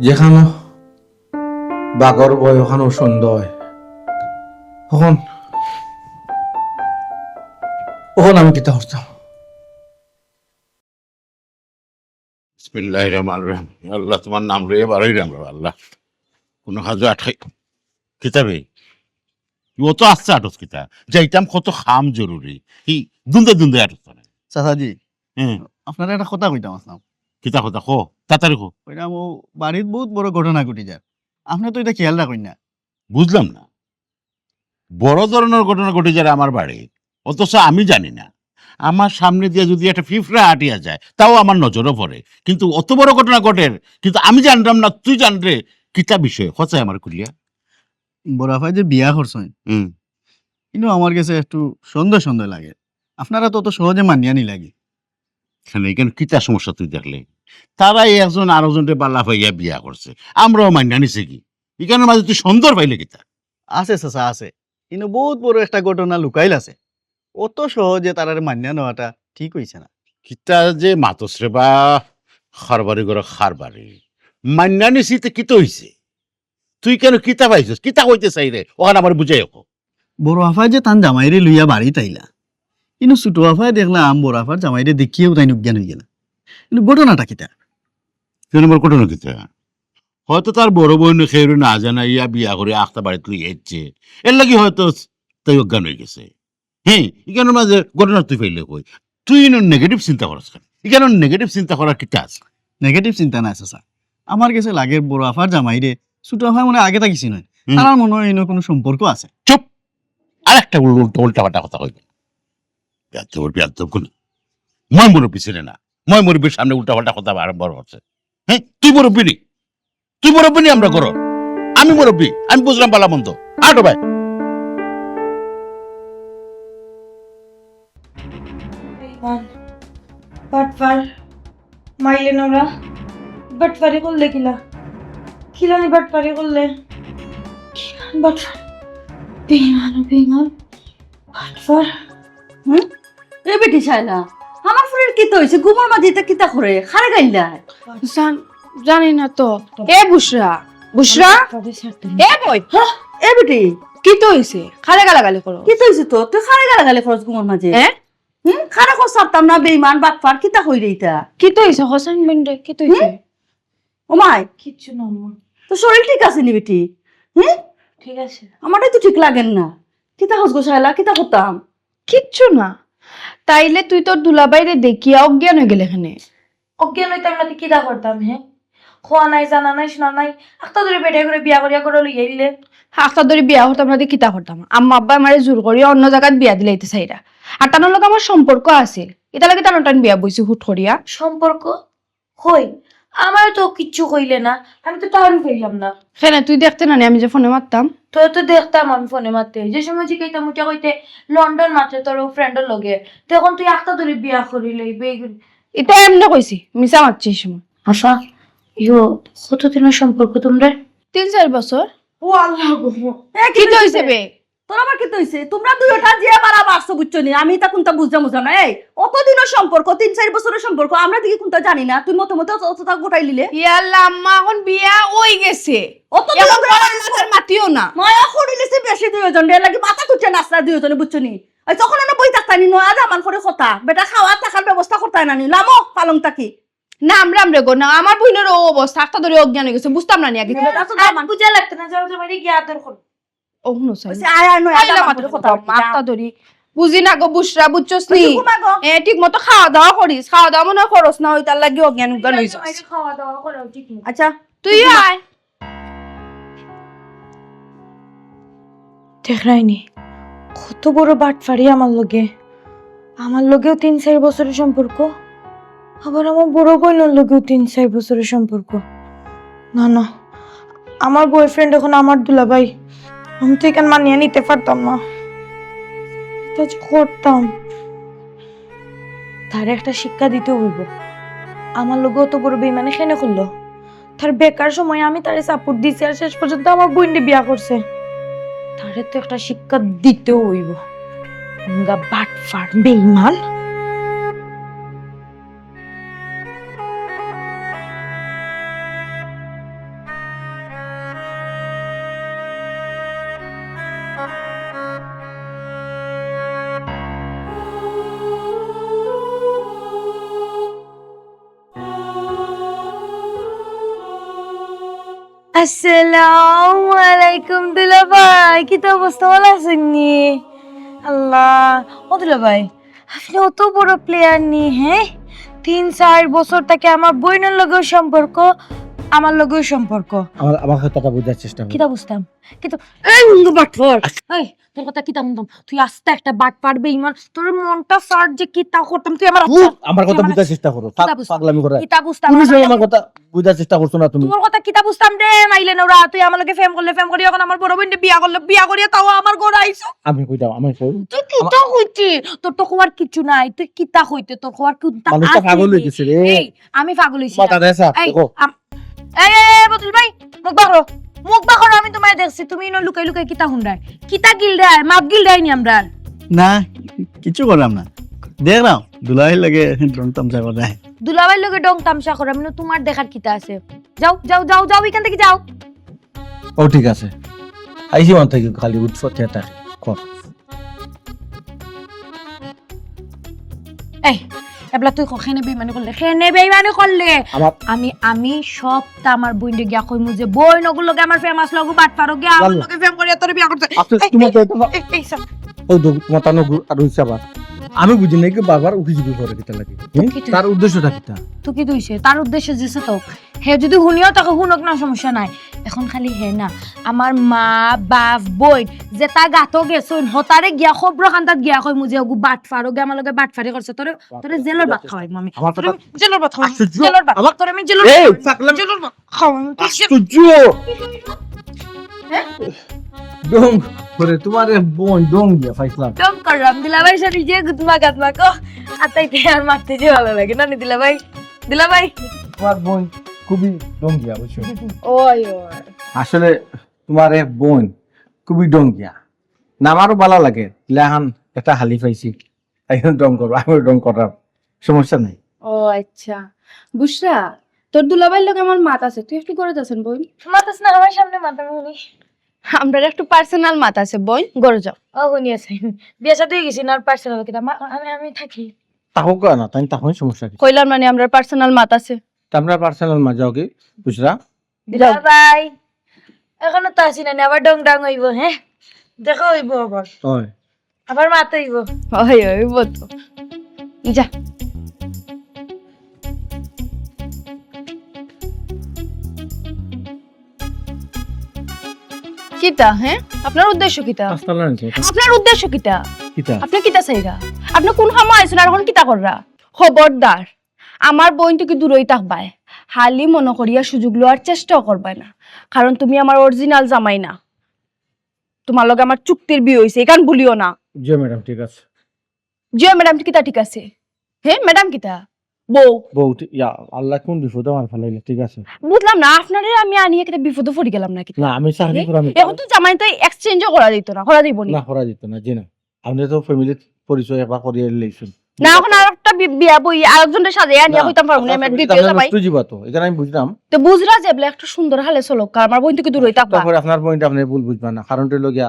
যেখানো বাঘর বয় ওখানো সুন্দর তখন তখন আমি কিতা করতাম
বিসমিল্লাহির রহমানির রহিম আল্লাহ তোমার নাম লইয়ে বারোই রাম আল্লাহ কোনো কাজে আটকাই কিতাবে ও তো আসছে আটক কিতা যাইতাম কত খাম জরুরি হি দুন্দে আটক করে
চাচাজি
হ্যাঁ
আপনারা একটা কথা কইতাম আসলাম
কিতা কথা কো তাড়াতাড়ি কো
কইলাম ও বাড়িত বহুত বড় ঘটনা ঘটি যায় আপনি তো এটা খেয়াল রাখেন না
বুঝলাম না বড় ধরনের ঘটনা ঘটে যায় আমার বাড়ি অথচ আমি জানি না আমার সামনে দিয়ে যদি একটা ফিফরা হাঁটিয়া যায় তাও আমার নজরও পড়ে কিন্তু অত বড় ঘটনা ঘটে কিন্তু আমি জানতাম না তুই জানরে কিতা বিষয় হচ্ছে আমার কুলিয়া
বড় ভাই যে বিয়া করছেন
হুম
কিন্তু আমার কাছে একটু সন্দেহ লাগে আপনারা তো অত সহজে মানিয়া নি লাগে
এখানে কিতা সমস্যা তুই দেখলে তারাই একজন আরেকজনকে বাল্লা পাইয়া বিয়া করছে আমরাও মান্য নিছে কি এখানের মাঝে তুই সুন্দর পাইলে কিতা
আছে চাচা আছে কিন্তু বহুত বড় একটা ঘটনা লুকাইল আছে অত সহজে তারারে মানিয়া নেওয়াটা ঠিক হইছে না
কিতা যে মাতসরে বা খারবারি করে খারবারি মান্য নিছিতে কিতা হইছে তুই কেন কিতা পাইছিস কিতা হইতে চাই রে ওখানে আমার বুঝাই হোক
বড় আফায় যে তান জামাইরে লইয়া বাড়ি তাইলা কিন্তু ছোট আফায় দেখলাম বড় আফার জামাইরে দেখিয়েও তাই জ্ঞান হয়ে গেল কিন্তু ঘটনাটা কিতা
কেন আমার ঘটনা কিতা হয়তো তার বড় বোন খেয়ে না জানাইয়া বিয়া করে আখতা বাড়িতে লই এসছে এর লাগি হয়তো তাই অজ্ঞান হয়ে গেছে হ্যাঁ এখানের মাঝে ঘটনা তুই পাইলে কই তুই নেগেটিভ চিন্তা করাস কেন এখানে নেগেটিভ চিন্তা করার কিতা আছে
নেগেটিভ চিন্তা নাই চাচা আমার কাছে লাগে বড় আফার জামাইরে ছোট আফায় মনে আগে থাকিছি নয়
হুম।
তার মনে হয় এনে কোনো সম্পর্ক আছে
চুপ আর একটা উল্টা পাল্টা কথা কইবে বেয়াদব কোন মই মুরব্বী ছিলে না মই মুরব্বীর সামনে উল্টা পাল্টা কথা আরম্ভ হচ্ছে হ্যাঁ তুই মুরব্বী নি আমরা করো আমি মুরব্বী আমি বুঝলাম বালা মন্দ আটো ভাই
বাটফার মাইলে নোরা বাটফারি করলে কিলানি বাটফারি করলে বাটফার বেইমান বাটফার
এ বেটি চাইলা আমার ফুলের কিতা হইছে গুমর মাঝে এটা কিতা করে খারে গাইলা
জানি না তো এ বুসরা এ বই
এ বেটি
কি তো হইছে খালে গালাগালি করো
কিতা হইছে তো তুই খারে গালাগালি খরচ গুমর মাঝে
এ
খারে খরচ সারতাম না বেইমান বাটফার কিতা হই রে এটা
কি তো হইছে হোসেন বেন্ডে কি তো হইছে
ও মাই
কিচ্ছু না আম্মা
তো শরীর ঠিক আছে নি বেটি
ঠিক আছে
আমারটাই তো ঠিক লাগেন না কিতা হস গো শাইলা কিতা করতাম
কিচ্ছু না তাইলে তুই তোর দুলাবাইরে দেখিয়া অজ্ঞান হয়ে গেলে এখানে
অজ্ঞান হইতাম না কিটা করতাম হ্যাঁ খোয়া নাই জানা নাই শোনা নাই একটা ধরে বেটাই করে বিয়া করিয়া করে লই আইলে
হাফতা ধরে বিয়া হতাম না দিয়ে কিতা করতাম আম্মা আব্বা আমারে জোর করিয়া অন্য জায়গায় বিয়া দিলাইতে চাইরা আর টানোর লোক আমার সম্পর্ক আছিল এটা লাগে টানো টান বিয়া বইছি হুট করিয়া
সম্পর্ক কই আমার তো কিচ্ছু কইলে না আমি তো তাহলে কইলাম না
সেনে তুই দেখতে না নি আমি যে ফোনে মারতাম
তো তো দেখতাম আমি ফোনে মারতে যে সময় জিকাইতাম উঠা কইতে লন্ডন মারতে তোর ফ্রেন্ডের লগে তখন তুই একটা ধরে বিয়া করিলে
এটা এমনি কইছি মিছা মারছি এই সময়
আশা ইয়ো কতদিনের সম্পর্ক তোমরা
3-4 বছর
ও আল্লাহ গো
কি তো হইছে বে
তোর আমার কিতা হইছে তোমরা দুইটা যে বাড়া বাড়ছো বুঝছো নি আমি তা কোনটা বুঝা না এই অতদিনের সম্পর্ক 3-4 বছরের সম্পর্ক আমরা দিকে কোনটা জানি না তুই মতো অতটা গোটাই লিলে
ইয়াল্লা আম্মা এখন বিয়া ওই গেছে
অতদিন
এখন পড়ার মাতিও না
মায়া করিলেছে বেশি দুইজন রে লাগি মাথা তুলছে নাচরা দুইজনে বুঝছো নি ওই তখন না বই থাকতানি নয়া জামান করে কথা বেটা খাওয়া থাকার ব্যবস্থা করতে না নি লামো পালং তাকি
না আমরা গো না আমার বোনের ও অবস্থা একটা ধরে অজ্ঞান হয়ে গেছে বুঝতাম না নি আগে
বুঝা লাগতো না যাও তোমার গিয়া আদর করো
ও হুনো সাই
আয় আয় নয়া
আইলা
জামান
মাত্র
করে
কথা
কথা
মাথা ধরি বুঝি না গো বুসরা বুঝছস নি
তুই ঘুমা গো।
ঠিক মতো খাওয়া দাওয়া করিস, খাওয়া দাওয়া মনে হয় খরচ না হই তার লাগি অজ্ঞান উজ্ঞান হইছ।
খাওয়া দাওয়া করা উচিত না।
আচ্ছা
তুই আয়।
দেখরাইনি কত বড় বাটফারি আমার লগেও 3-4 বছরের সম্পর্ক, আবার আমার বড় বোনের লগেও 3-4 বছরের সম্পর্ক। না না, আমার বয়ফ্রেন্ড এখন আমার দুলাভাই, আমি তো এখানে মানিয়ে নিতে পারতাম না। এটা যে করতাম, তার একটা শিক্ষা দিতে হইব। আমার লগেও তো বড় বেইমানি কেন করলো? তার বেকার সময় আমি তারে সাপোর্ট দিছি, আর শেষ পর্যন্ত আমার বোনকে বিয়া করছে। তারে তো একটা শিক্ষা দিতেও হইব। গা বাটফার বেইমান। আসসালামু আলাইকুম দুলাভাই, কি তো অবস্থা, ভালো আছেন নি? আল্লাহ, ও দুলাভাই আপনি অত বড় প্লেয়ার নি, হ্যাঁ? 3-4 বছর থেকে আমার বোনের লগেও সম্পর্ক, আমার লগেও সম্পর্ক।
আমার কথাটা বোঝার চেষ্টা
কিতা বুঝতাম কিন্তু এই বাটফার, এই তোর কথা কিতা বুঝতাম? তুই আস্তে একটা বাটফার বেইমান, তোর মনটা সার্ট যে কিতা করতাম তুই আমার
আমার কথা বোঝার চেষ্টা করো,
কিতা বুঝতাম?
পাগলামি করে।
কিতা বুঝতাম?
তুমি যে আমার কথা বোঝার চেষ্টা করছো না তুমি।
তোর কথা কিতা বুঝতাম রে মাইলে নোরা, তুই আমার লগে ফেম করি, এখন আমার বড় বোনকে বিয়া করিয়া তাও আমার ঘর আইছো।
আমি কই দাও, আমি কই
তুই কিতা হইতি? তোর তো কোয়ার কিছু নাই, তুই কিতা হইতে? তোর কোয়ার কিতা
মানুষটা পাগল হয়ে গেছে রে।
এই আমি পাগল হইছি
মাথা দেছা
এই
দেখো।
এই বদল ভাই, মুখ বাখরো, আমি তোমায় দেখছি তুমি ইনো লুকাই লুকাই কিতা হুন্ডায়, কিতা গিল দেয়, মাপ গিল দেয় নি আমরা।
না কিছু করলাম না, দেখ না দুলাই লাগে ড্রোন তামসা করে।
দুলাভাইর লগে ডং তামসা করে, আমি তোমার দেখার কিতা আছে? যাও যাও যাও যাও, এখান থেকে যাও।
ও ঠিক আছে, আইসি মান থেকে খালি উঠফো থিয়েটার কর।
এই এবলা তুই খেনে বেইমানি করলে
আমার
আমি সবটা আমার বইন্ডে গিয়া কইমু যে বই নগুল লগে আমার ফেমাস লগু বাট পারো গিয়া আমার
আল্লাহ।
লগে ফেম করিয়া তোর বিয়া করতে।
আফসোস
এই,
তোমার তো
এই, এই, সব।
ও মাতানো আর হইছে আবার। আমি বুঝি নাই কি বারবার উকিঝুঁকি করে কিতা লাগে।
কিটা?
তার উদ্দেশ্যটা কিতা?
তুই কি দইছে তার উদ্দেশ্য যেছে তো হে যদি শুনিও তাকে শুনক না, সমস্যা নাই। এখন খালি হে না, আমার মা বাপ বই যে তা গাতো গেছুন হতারে গিয়া খবর খান্তাত গিয়া কই মুজে ওগু বাট ফারো গে আমার লগে বাট ফারি করছে, তোরে তোরে জেলের ভাত খাওয়াই আমি।
আমার কথা
জেলের ভাত খাওয়াই,
আশ্চর্য।
জেলের ভাত
আমার-
তোরে আমি জেলের
এই
ভাত
পাগলামি
জেলের ভাত খাওয়াই।
আশ্চর্য। ডং করে তোমার বোন ডং দিয়া ফাইসলাম।
টম করলাম দিলাভাই সাথে যে গুদমা গাদমা কো আতাইতে আর মারতে যে ভালো লাগে না দিলাভাই।
তোমার বোন খুবই ডং দিয়া বুঝছো।
ওই
আসলে তোমার এক বোন খুবই ডং দিয়া, না আমারও ভালো লাগে। লেহান একটা হালি পাইছি, এখন ডং করবো, আমি ডং করার সমস্যা নাই।
ও আচ্ছা বুসরা, তোর দুলাভাইর লোক আমার মাত আছে, তুই একটু করে যাচ্ছেন বোন।
মাতাস না আমার সামনে মাথা মুনি।
আমরা একটু পার্সোনাল মাত আছে বোন, গড়ে যাও।
ও গুনি আছে বিয়া সাথে গেছি না পার্সোনাল কিটা আমি থাকি।
তাহো না তাই তখন সমস্যা কি?
কইলার মানে আমরা পার্সোনাল মাত আছে।
তোমরা পার্সোনাল মা যাও কি বুঝরা?
দিলাভাই এখনো তো আসি না, আবার ডং ডং হইব। হ্যাঁ দেখো হইব,
ওই
আবার মাথা হইব।
ওই ওই বতো যা। কিতা হ্যাঁ আপনার উদ্দেশ্য কিতা?
পাঁচতলা নিচে
আপনার উদ্দেশ্য কিতা?
কিতা?
আপনি কিতা চাইরা? আপনি কোন সময় আইছেন আর এখন কিতা কররা? খবরদার আমার বোন থেকে দূরই থাকবাই, হালি মনে করিয়া সুযোগ লওয়ার চেষ্টাও করবাই না, কারণ তুমি আমার অরিজিনাল জামাই না। তোমার লগে আমার চুক্তির বিয়ে হইছে, এখান বলিও না।
জি ম্যাডাম ঠিক আছে।
জি ম্যাডাম কিতা ঠিক আছে? হ্যাঁ ম্যাডাম কিতা বউ?
বউ ইয়া আল্লাহ কোন বিপদ আমার ফেলাইলে ঠিক আছে।
বুঝলাম না, আপনারে আমি আনিয়ে কিতা বিপদে পড়ে গেলাম নাকি?
না আমি চাকরি করে আমি
এখন তো জামাই তো এক্সচেঞ্জও করা দিত না, করা দিব
না করা যেত না, জি না। আপনি তো ফ্যামিলির পরিচয় একবার করিয়ে লইছেন
না। এখন আর একটা বিয়া বই আরেকজনের সাথে আনিয়া হইতাম পারবো না, আমার দ্বিতীয় জামাই।
তো এখানে আমি বুঝলাম।
তো বুঝরা যে বলে একটা সুন্দর হালে চলো, আমার বোন থেকে দূরই থাকবা।
তারপরে আপনার পয়েন্ট আপনি ভুল বুঝবেন না, কারণটা লগিয়া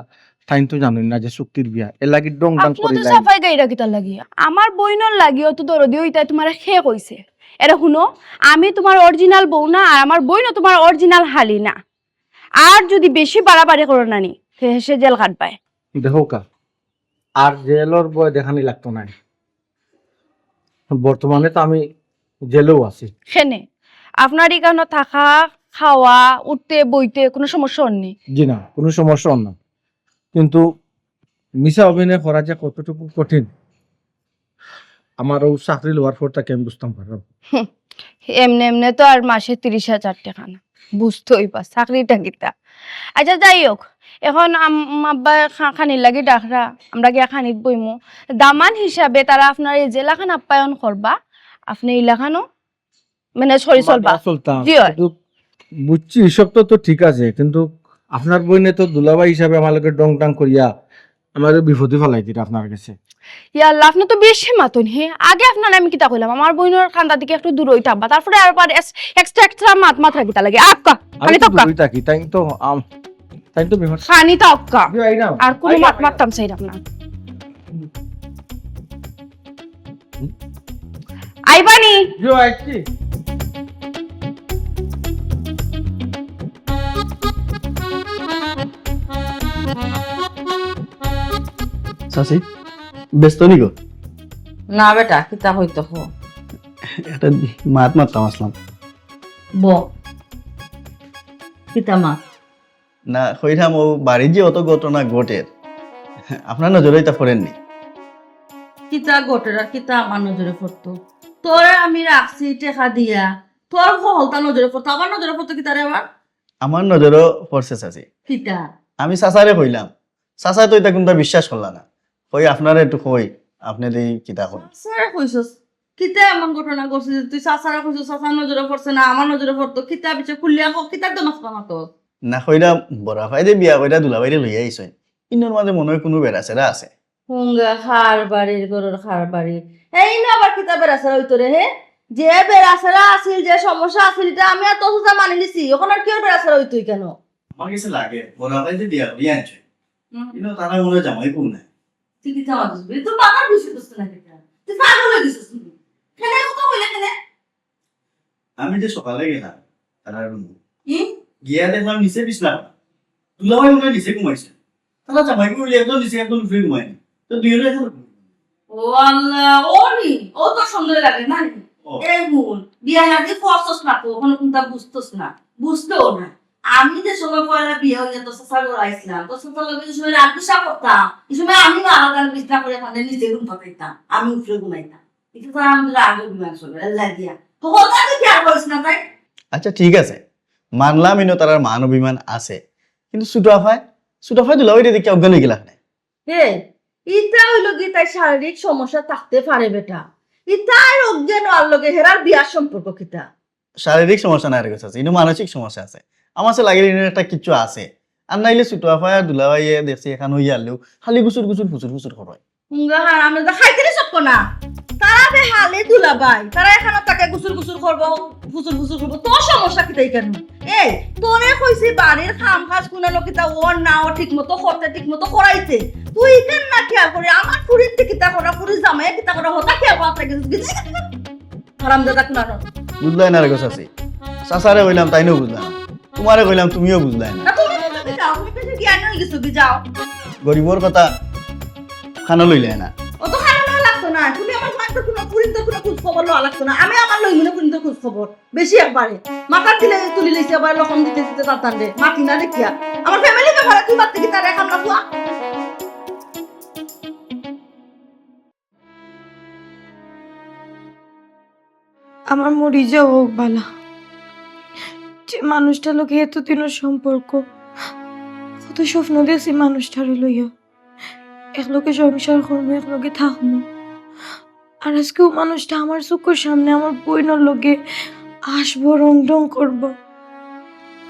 টাইম তো জানেন না যে চুক্তির বিয়া এর লাগি ডং ডাং
আপনি
করে
তো
যায়।
সাফাই গাইরা কিতার লাগি আমার বইনর লাগিও তো দরদি হইতা তোমার খেয়ে কইছে। এরা শুনো, আমি তোমার অরিজিনাল বউ না, আর আমার বইনও তোমার অরিজিনাল হালি না। আর যদি বেশি বাড়াবাড়ি করো নানি সে জেল কাটবায়।
দেখো কা আর জেলর বয় দেখানি লাগতো না। বর্তমানে তো আমি জেলেও আছি।
সেনে আপনার এখানে থাকা খাওয়া উঠতে বইতে কোনো সমস্যা হয়নি?
জি না, কোনো সমস্যা না, কিন্তু মিশা অভিনয় করা যে কতটুকু কঠিন আমারও চাকরি লওয়ার পর তাকে আমি বুঝতাম পারলাম।
এমনি এমনি তো আর মাসে 30,000 টাকা না, বুঝতেই পার চাকরিটা কিতা। আচ্ছা যাই হোক, এখন আব্বা খানির লাগি ডাকরা, আমরা গিয়া খানিত বইমু। দামান হিসাবে তারা আপনার এই জেলাখান আপ্যায়ন করবা, আপনি ইলাখানো মানে সরি চলবা।
চলতাম,
জি হয়।
কিন্তু বুঝছি এসব তো ঠিক আছে, কিন্তু আপনার বইনে তো দুলাভাই হিসাবে আমার লোকের ডং টাং করিয়া আমার বিপদে ফেলাই দিল আপনার কাছে।
ইয়াল্লা আপনি তো বেশি মাতুন হে। আগে আপনার আমি কিতা কইলাম আমার বইনের খান্দা দিকে একটু দূর হইতে আব্বা, তারপরে আর এক্সট্রা মাত রাখিতা লাগে। আক্কা খানি তক্কা
থাকি তাই তো বিপদ।
খানি তক্কা
জি, আই না।
আর কোনো মাত মারতাম চাই না। আইবানি
জি, আইছি।
চাচি ব্যস্ত নি গো?
না বেটা কিতা হইতো হো
একটা মাত মারতাম আসলাম।
ব কিতা মা
না হইরাম ও বাড়ির যে অত ঘটনা ঘটের আপনার নজরে এটা পড়েননি?
কিতা গোটেরা কিতা আমার নজরে পড়তো? তোরে আমি রাখছি টেকা দিয়া, তোর হলতা নজরে পড়তো, আমার নজরে পড়তো কিতা রে? আবার
আমার নজরও পড়ছে চাচি।
কিতা
আমি চাচারে কইলাম, চাচাই তো এটা কোনটা বিশ্বাস করলা না। কই আপনারা একটু কই আপনি এই কিতা কই।
স্যার কইছস কিতা এমন ঘটনা ঘটছে যে তুই চাচারা কইছস চাচার নজরে পড়ছে না আমার নজরে পড়তো? কিতা বিচে খুলিয়া হোক কিতা তো মাছ পামাতো
না কইরা বড়া ভাই যে বিয়া কইরা দুলাভাইরে লইয়া আইছেন, ইন্নর মাঝে মনে হয় কোনো বেড়াছেরা আছে।
হুঙ্গা খার বাড়ির গরুর খার বাড়ি এই না আবার কিতা বেড়াছাড়া হইতো রে? হে যে বেড়াছাড়া আছিল, যে সমস্যা আছিল এটা আমি আর তোর সোজা মানি নিছি, ওখানে আর কি বেড়াছাড়া হইতোই কেন?
আমার কাছে লাগে বড়া ভাই যে বিয়া করিয়া আনছে, কিন্তু তারা মনে হয় জামাই কোন না।
তুই কিতা মাতুস তুই বাবার বিষয় দোস্ত না কিতা? তুই পাগল হয়ে গেছিস তুমি। কেন কথা হইলা কেন?
আমি যে সকালে গেলাম তারা রুমে
কি
গিয়া দেখলাম নিচে বিছনা, দুলাভাই মনে হয় নিচে ঘুমাইছে। তারা জামাই কইলে একজন নিচে একজন ফ্রি ঘুমায়নি, তো দুইজনে এখন
ও আল্লাহ, ও নি ও তো সুন্দর লাগে না নি?
ও।
এই গুণ বিয়া লাগি ফসস না তো ওখানে কোনটা বুঝতোস না, বুঝতেও না। আমি যে সময় পয়লা বিয়ে হয়ে তো সাসার ঘর আইছিলাম, তো সাসার লগে যে সময় রাত বিছা করতাম, এই সময় আমি আলাদা বিছনা করে ওখানে নিচে ঘুম পাকাইতাম, আমি উপরে ঘুমাইতাম। এটা তো আমাদের আগে ঘুমান চলে আল্লাহ দিয়া তো কথা কি আর করিস না তাই?
আচ্ছা ঠিক আছে, মানলাম ইনো তার মান অভিমান আছে, কিন্তু ছোট আফাই দুলাভাইরে দেখে অজ্ঞান হয়ে গেলা না।
হে ইটা হইল কি তাই শারীরিক সমস্যা থাকতে পারে বেটা, ইটার অজ্ঞান আর লগে হেরার বিয়ার সম্পর্ক কিতা?
শারীরিক সমস্যা নাই রেখেছে, ইনো মানসিক সমস্যা আছে। আমার সে লাগে ইনো একটা কিছু আছে। আর নাইলে ছোট আফাই আর দুলাভাইয়ে দেখছি এখন হইয়া আনলেও খালি গুচুর হয়।
হুঙ্গা হ্যাঁ আমরা তো খাইতে সব না, তারা বে হালে দুলা ভাই, তারা এখানে তাকে গুসুর করবো ফুসুর করবো, তোর সমস্যা কিতাই কেন? এই তোরে কইছি বাড়ির কাম কাজ কোনা লোকিতা ওর না ও ঠিক মতো করতে ঠিক মতো করাইতে, তুই কেন না খেয়াল করে আমার পুরীর কিতা করা পুরী জামাই কিতা করা হতা খেয়াল করতে গেছিস হারাম দাদা কোনা
বুঝলাই না রেখেছে আছি, চাচারে কইলাম তাইও বুঝলা না, তোমারে কইলাম তুমিও বুঝলাই না।
না তুমি তো যাও, তুমি কিছু জ্ঞান হয়ে গেছো কি যাও,
গরিবর কথা খানা লইলে না।
অত খারাপ না লাগতো না, তুমি আমার মাত্র কোনো পুরীর তো কোনো খোঁজ খবর লওয়া লাগতো না, আমি আমার লই মনে পুরীর খোঁজ খবর বেশি একবারে মাথার তুলি লইছে আবার লকম দিতে তার দে মাটি না দেখিয়া আমার ফ্যামিলি ব্যাপারে তুই বাদ থেকে তার এখন না ফুয়া।
আমার মরি যাও হোক বালা, যে মানুষটার লোক এতদিনের সম্পর্ক, কত স্বপ্ন দিয়েছি মানুষটার লইয়া, একলোকে সংসার করবো একলোকে থাকবো, আর আজকেও মানুষটা আমার চোখের সামনে আমার বইনের লোকে আসবো রং করবো,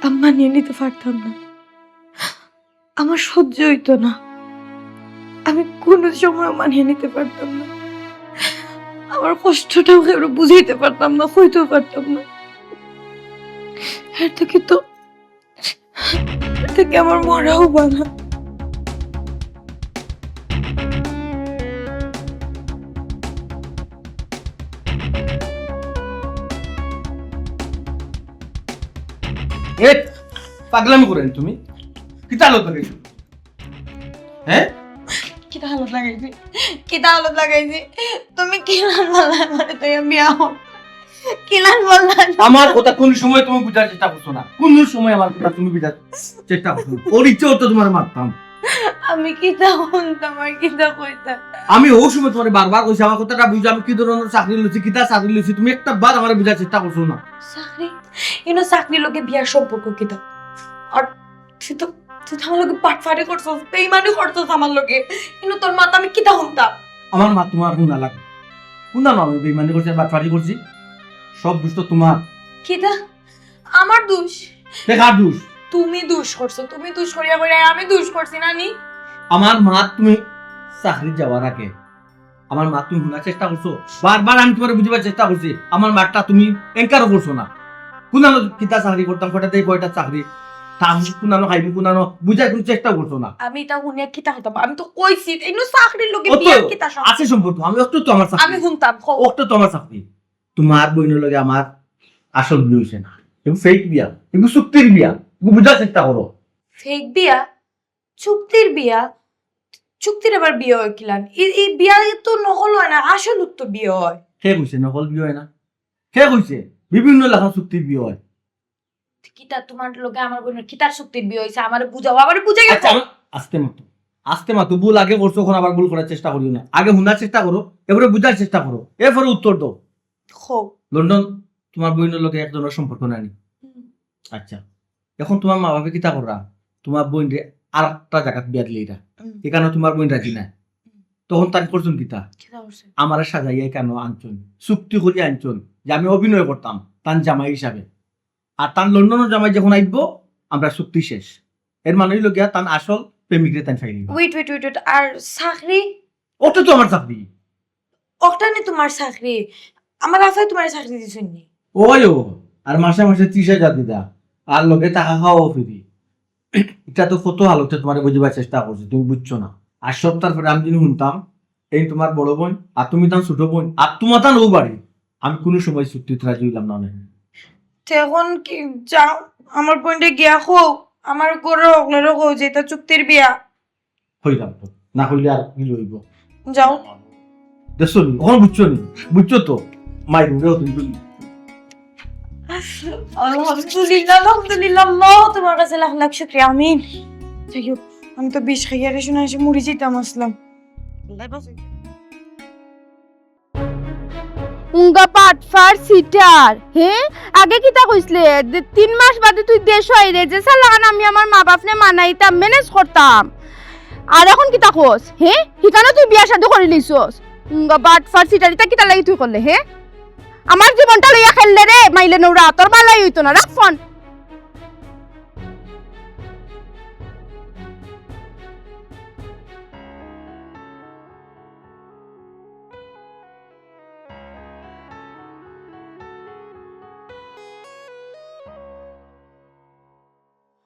আমি মানিয়ে নিতে পারতাম না, আমার সহ্য হইতো না, আমি কোনো সময় মানিয়ে নিতে পারতাম না, আমার কষ্টটাও কেউ বুঝাইতে পারতাম না, হইতেও পারতাম না। এর থেকে আমার মরাও বানা।
পাগলামি করেন তুমি, কিতা লোক হ্যাঁ?
কিতা হালত লাগাইছি তুমি কিলান বললা মানে তুই বিয়া হও কিলান বললা
আমার কথা কোন সময় তুমি বুঝার চেষ্টা করছো না, কোন সময় আমার কথা তুমি বুঝার চেষ্টা করছো না। ওর ইচ্ছে হতো তোমার মারতাম
আমি কিতা শুনতাম আর কিতা কইতাম
আমি ও সময় তোমার বারবার কইছি আমার কথাটা বুঝো, আমি কি ধরনের চাকরি লইছি, কিতা চাকরি লইছি, তুমি একটা বার আমার বুঝার চেষ্টা করছো না।
চাকরি ইনো চাকরির লগে বিয়ার সম্পর্ক কিতা আর তুই তো আমার লগে পাটফারি করছস বেইমানি করছস আমার লগে ইনো তোর মাথা আমি কিতা শুনতাম
আমার মা তোমার গুণা লাগে, গুণা না আমি বেইমানি করছি, বাটপারি করছি, সব দোষ তো তোমার।
কিতা আমার দোষ
দেখার দোষ
তুমি দোষ করছো তুমি দোষ করিয়া করিয়া আমি দোষ করছি না নি
আমার মা তুমি চাকরি যাওয়ার আগে আমার মা তুমি শোনার চেষ্টা করছো, বারবার আমি তোমার বুঝিবার চেষ্টা করছি, আমার মাটা তুমি এনকারও করছো না। কোনানো কিতা চাকরি করতাম, কয়টা থেকে কয়টা চাকরি, কোনানো খাইবি কোনানো বুঝাই কোনো চেষ্টা করছো না।
আমি তা শুনিয়া কিতা হতাম আমি তো কইছি ইনো চাকরির লগে
ও তো
বিয়ার কিতা সম্পর্ক
আছে সম্পর্ক, আমি একটু তো আমার
আমি
চাকরি,
শুনতাম
ওটা তো আমার চাকরি। তোমার বইনের লগে আমার আসল বিয়ে হয়েছে না, এগুলো ফেক বিয়া, এগুলো চুক্তির বিয়া, এগুলো বুঝার চেষ্টা করো।
ফেক বিয়া চুক্তির বিয়া চুক্তির আবার বিয়ে হয় কিলান এই বিয়া তো নকল হয় না আসল তো বিয়ে হয়
কে কইছে নকল বিয়ে হয় না? কে কইছে বিভিন্ন লেখা চুক্তির বিয়ে হয়?
কিতা তোমার লগে আমার বোনের কিতার চুক্তির বিয়ে হইছে আমারে বুঝাও আমারে বুঝাই গেছে
আচ্ছা, আস্তে মাতো আস্তে মাতো, ভুল আগে করছো, এখন আবার ভুল করার চেষ্টা করিও না। আগে শোনার চেষ্টা করো, এবারে বুঝার চেষ্টা করো, এরপরে উত্তর দাও।
খো
লন্ডন তোমার বইনের লগে একজনের সম্পর্ক নাই? আচ্ছা, এখন তোমার মা বাবা কিতা করা, তোমার বোন রে আর একটা জায়গা বিয়া দিলে, এটা এখানে তোমার বোন রাজি নাই, তখন তার করছেন কিতা,
কিতা করছে
আমার সাজাইয়া কেন আনছন, চুক্তি করিয়া আনছন যে আমি অভিনয় করতাম তার জামাই হিসাবে, আর তার লন্ডনের জামাই যখন আইব আমরা চুক্তি শেষ, এর মানে হইল গিয়া তার আসল প্রেমিকরে তাই ফাইলি।
ওয়েট আর চাকরি
ওটা তো আমার চাকরি।
ওটা নি তোমার চাকরি আমার আফাই তোমার চাকরি দিছেন নি
ওই ও আর মাসে মাসে 30,000 দিদা, আর লগে টাকা খাওয়াও ফিরি, এটা তো কত হালতে তোমার বুঝিবার চেষ্টা করছি, তুমি বুঝছো না। আর সপ্তাহ পরে আমি যদি শুনতাম এই তোমার বড় বোন আর তুমি তার ছোট বোন আর তোমার তার ও বাড়ি, আমি কোনো সময় চুক্তিতে রাজি হইলাম না।
তো এখন কি যাও আমার বোনটা গিয়া খো আমার গরু হকলেরও খো যে এটা চুক্তির বিয়া
হইলাম তো, না হইলে আর কি লইব।
যাও
দেখছো নি ওখানে বুঝছো নি, বুঝছো তো মাই রুড়েও তুমি
আলহামদুলিল্লাহ আল্লাহ তোমার কাছে লাখ লাখ শুকরিয়া আমিন যাই হোক আমি তো বিষ খাইয়া রে শুনে এসে মুড়ি যেতাম আসলাম
উঙ্গা পাটফার সিটার হ্যাঁ আগে কিতা কইছলে 3 মাস বাদে তুই দেশ আইরে যে সালান আমি আমার মা বাপনে মানাইতাম ম্যানেজ করতাম, আর এখন কিতা কস হ্যাঁ ঠিকানা তুই বিয়া শাদি করে লিছস, উঙ্গা পাটফার সিটার এটা কিতা লাগি তুই করলে হ্যাঁ আমার জীবনটা লইয়া খেললে রে মাইলে নৌরা তোর বালাই হইতো না, রাখ ফোন।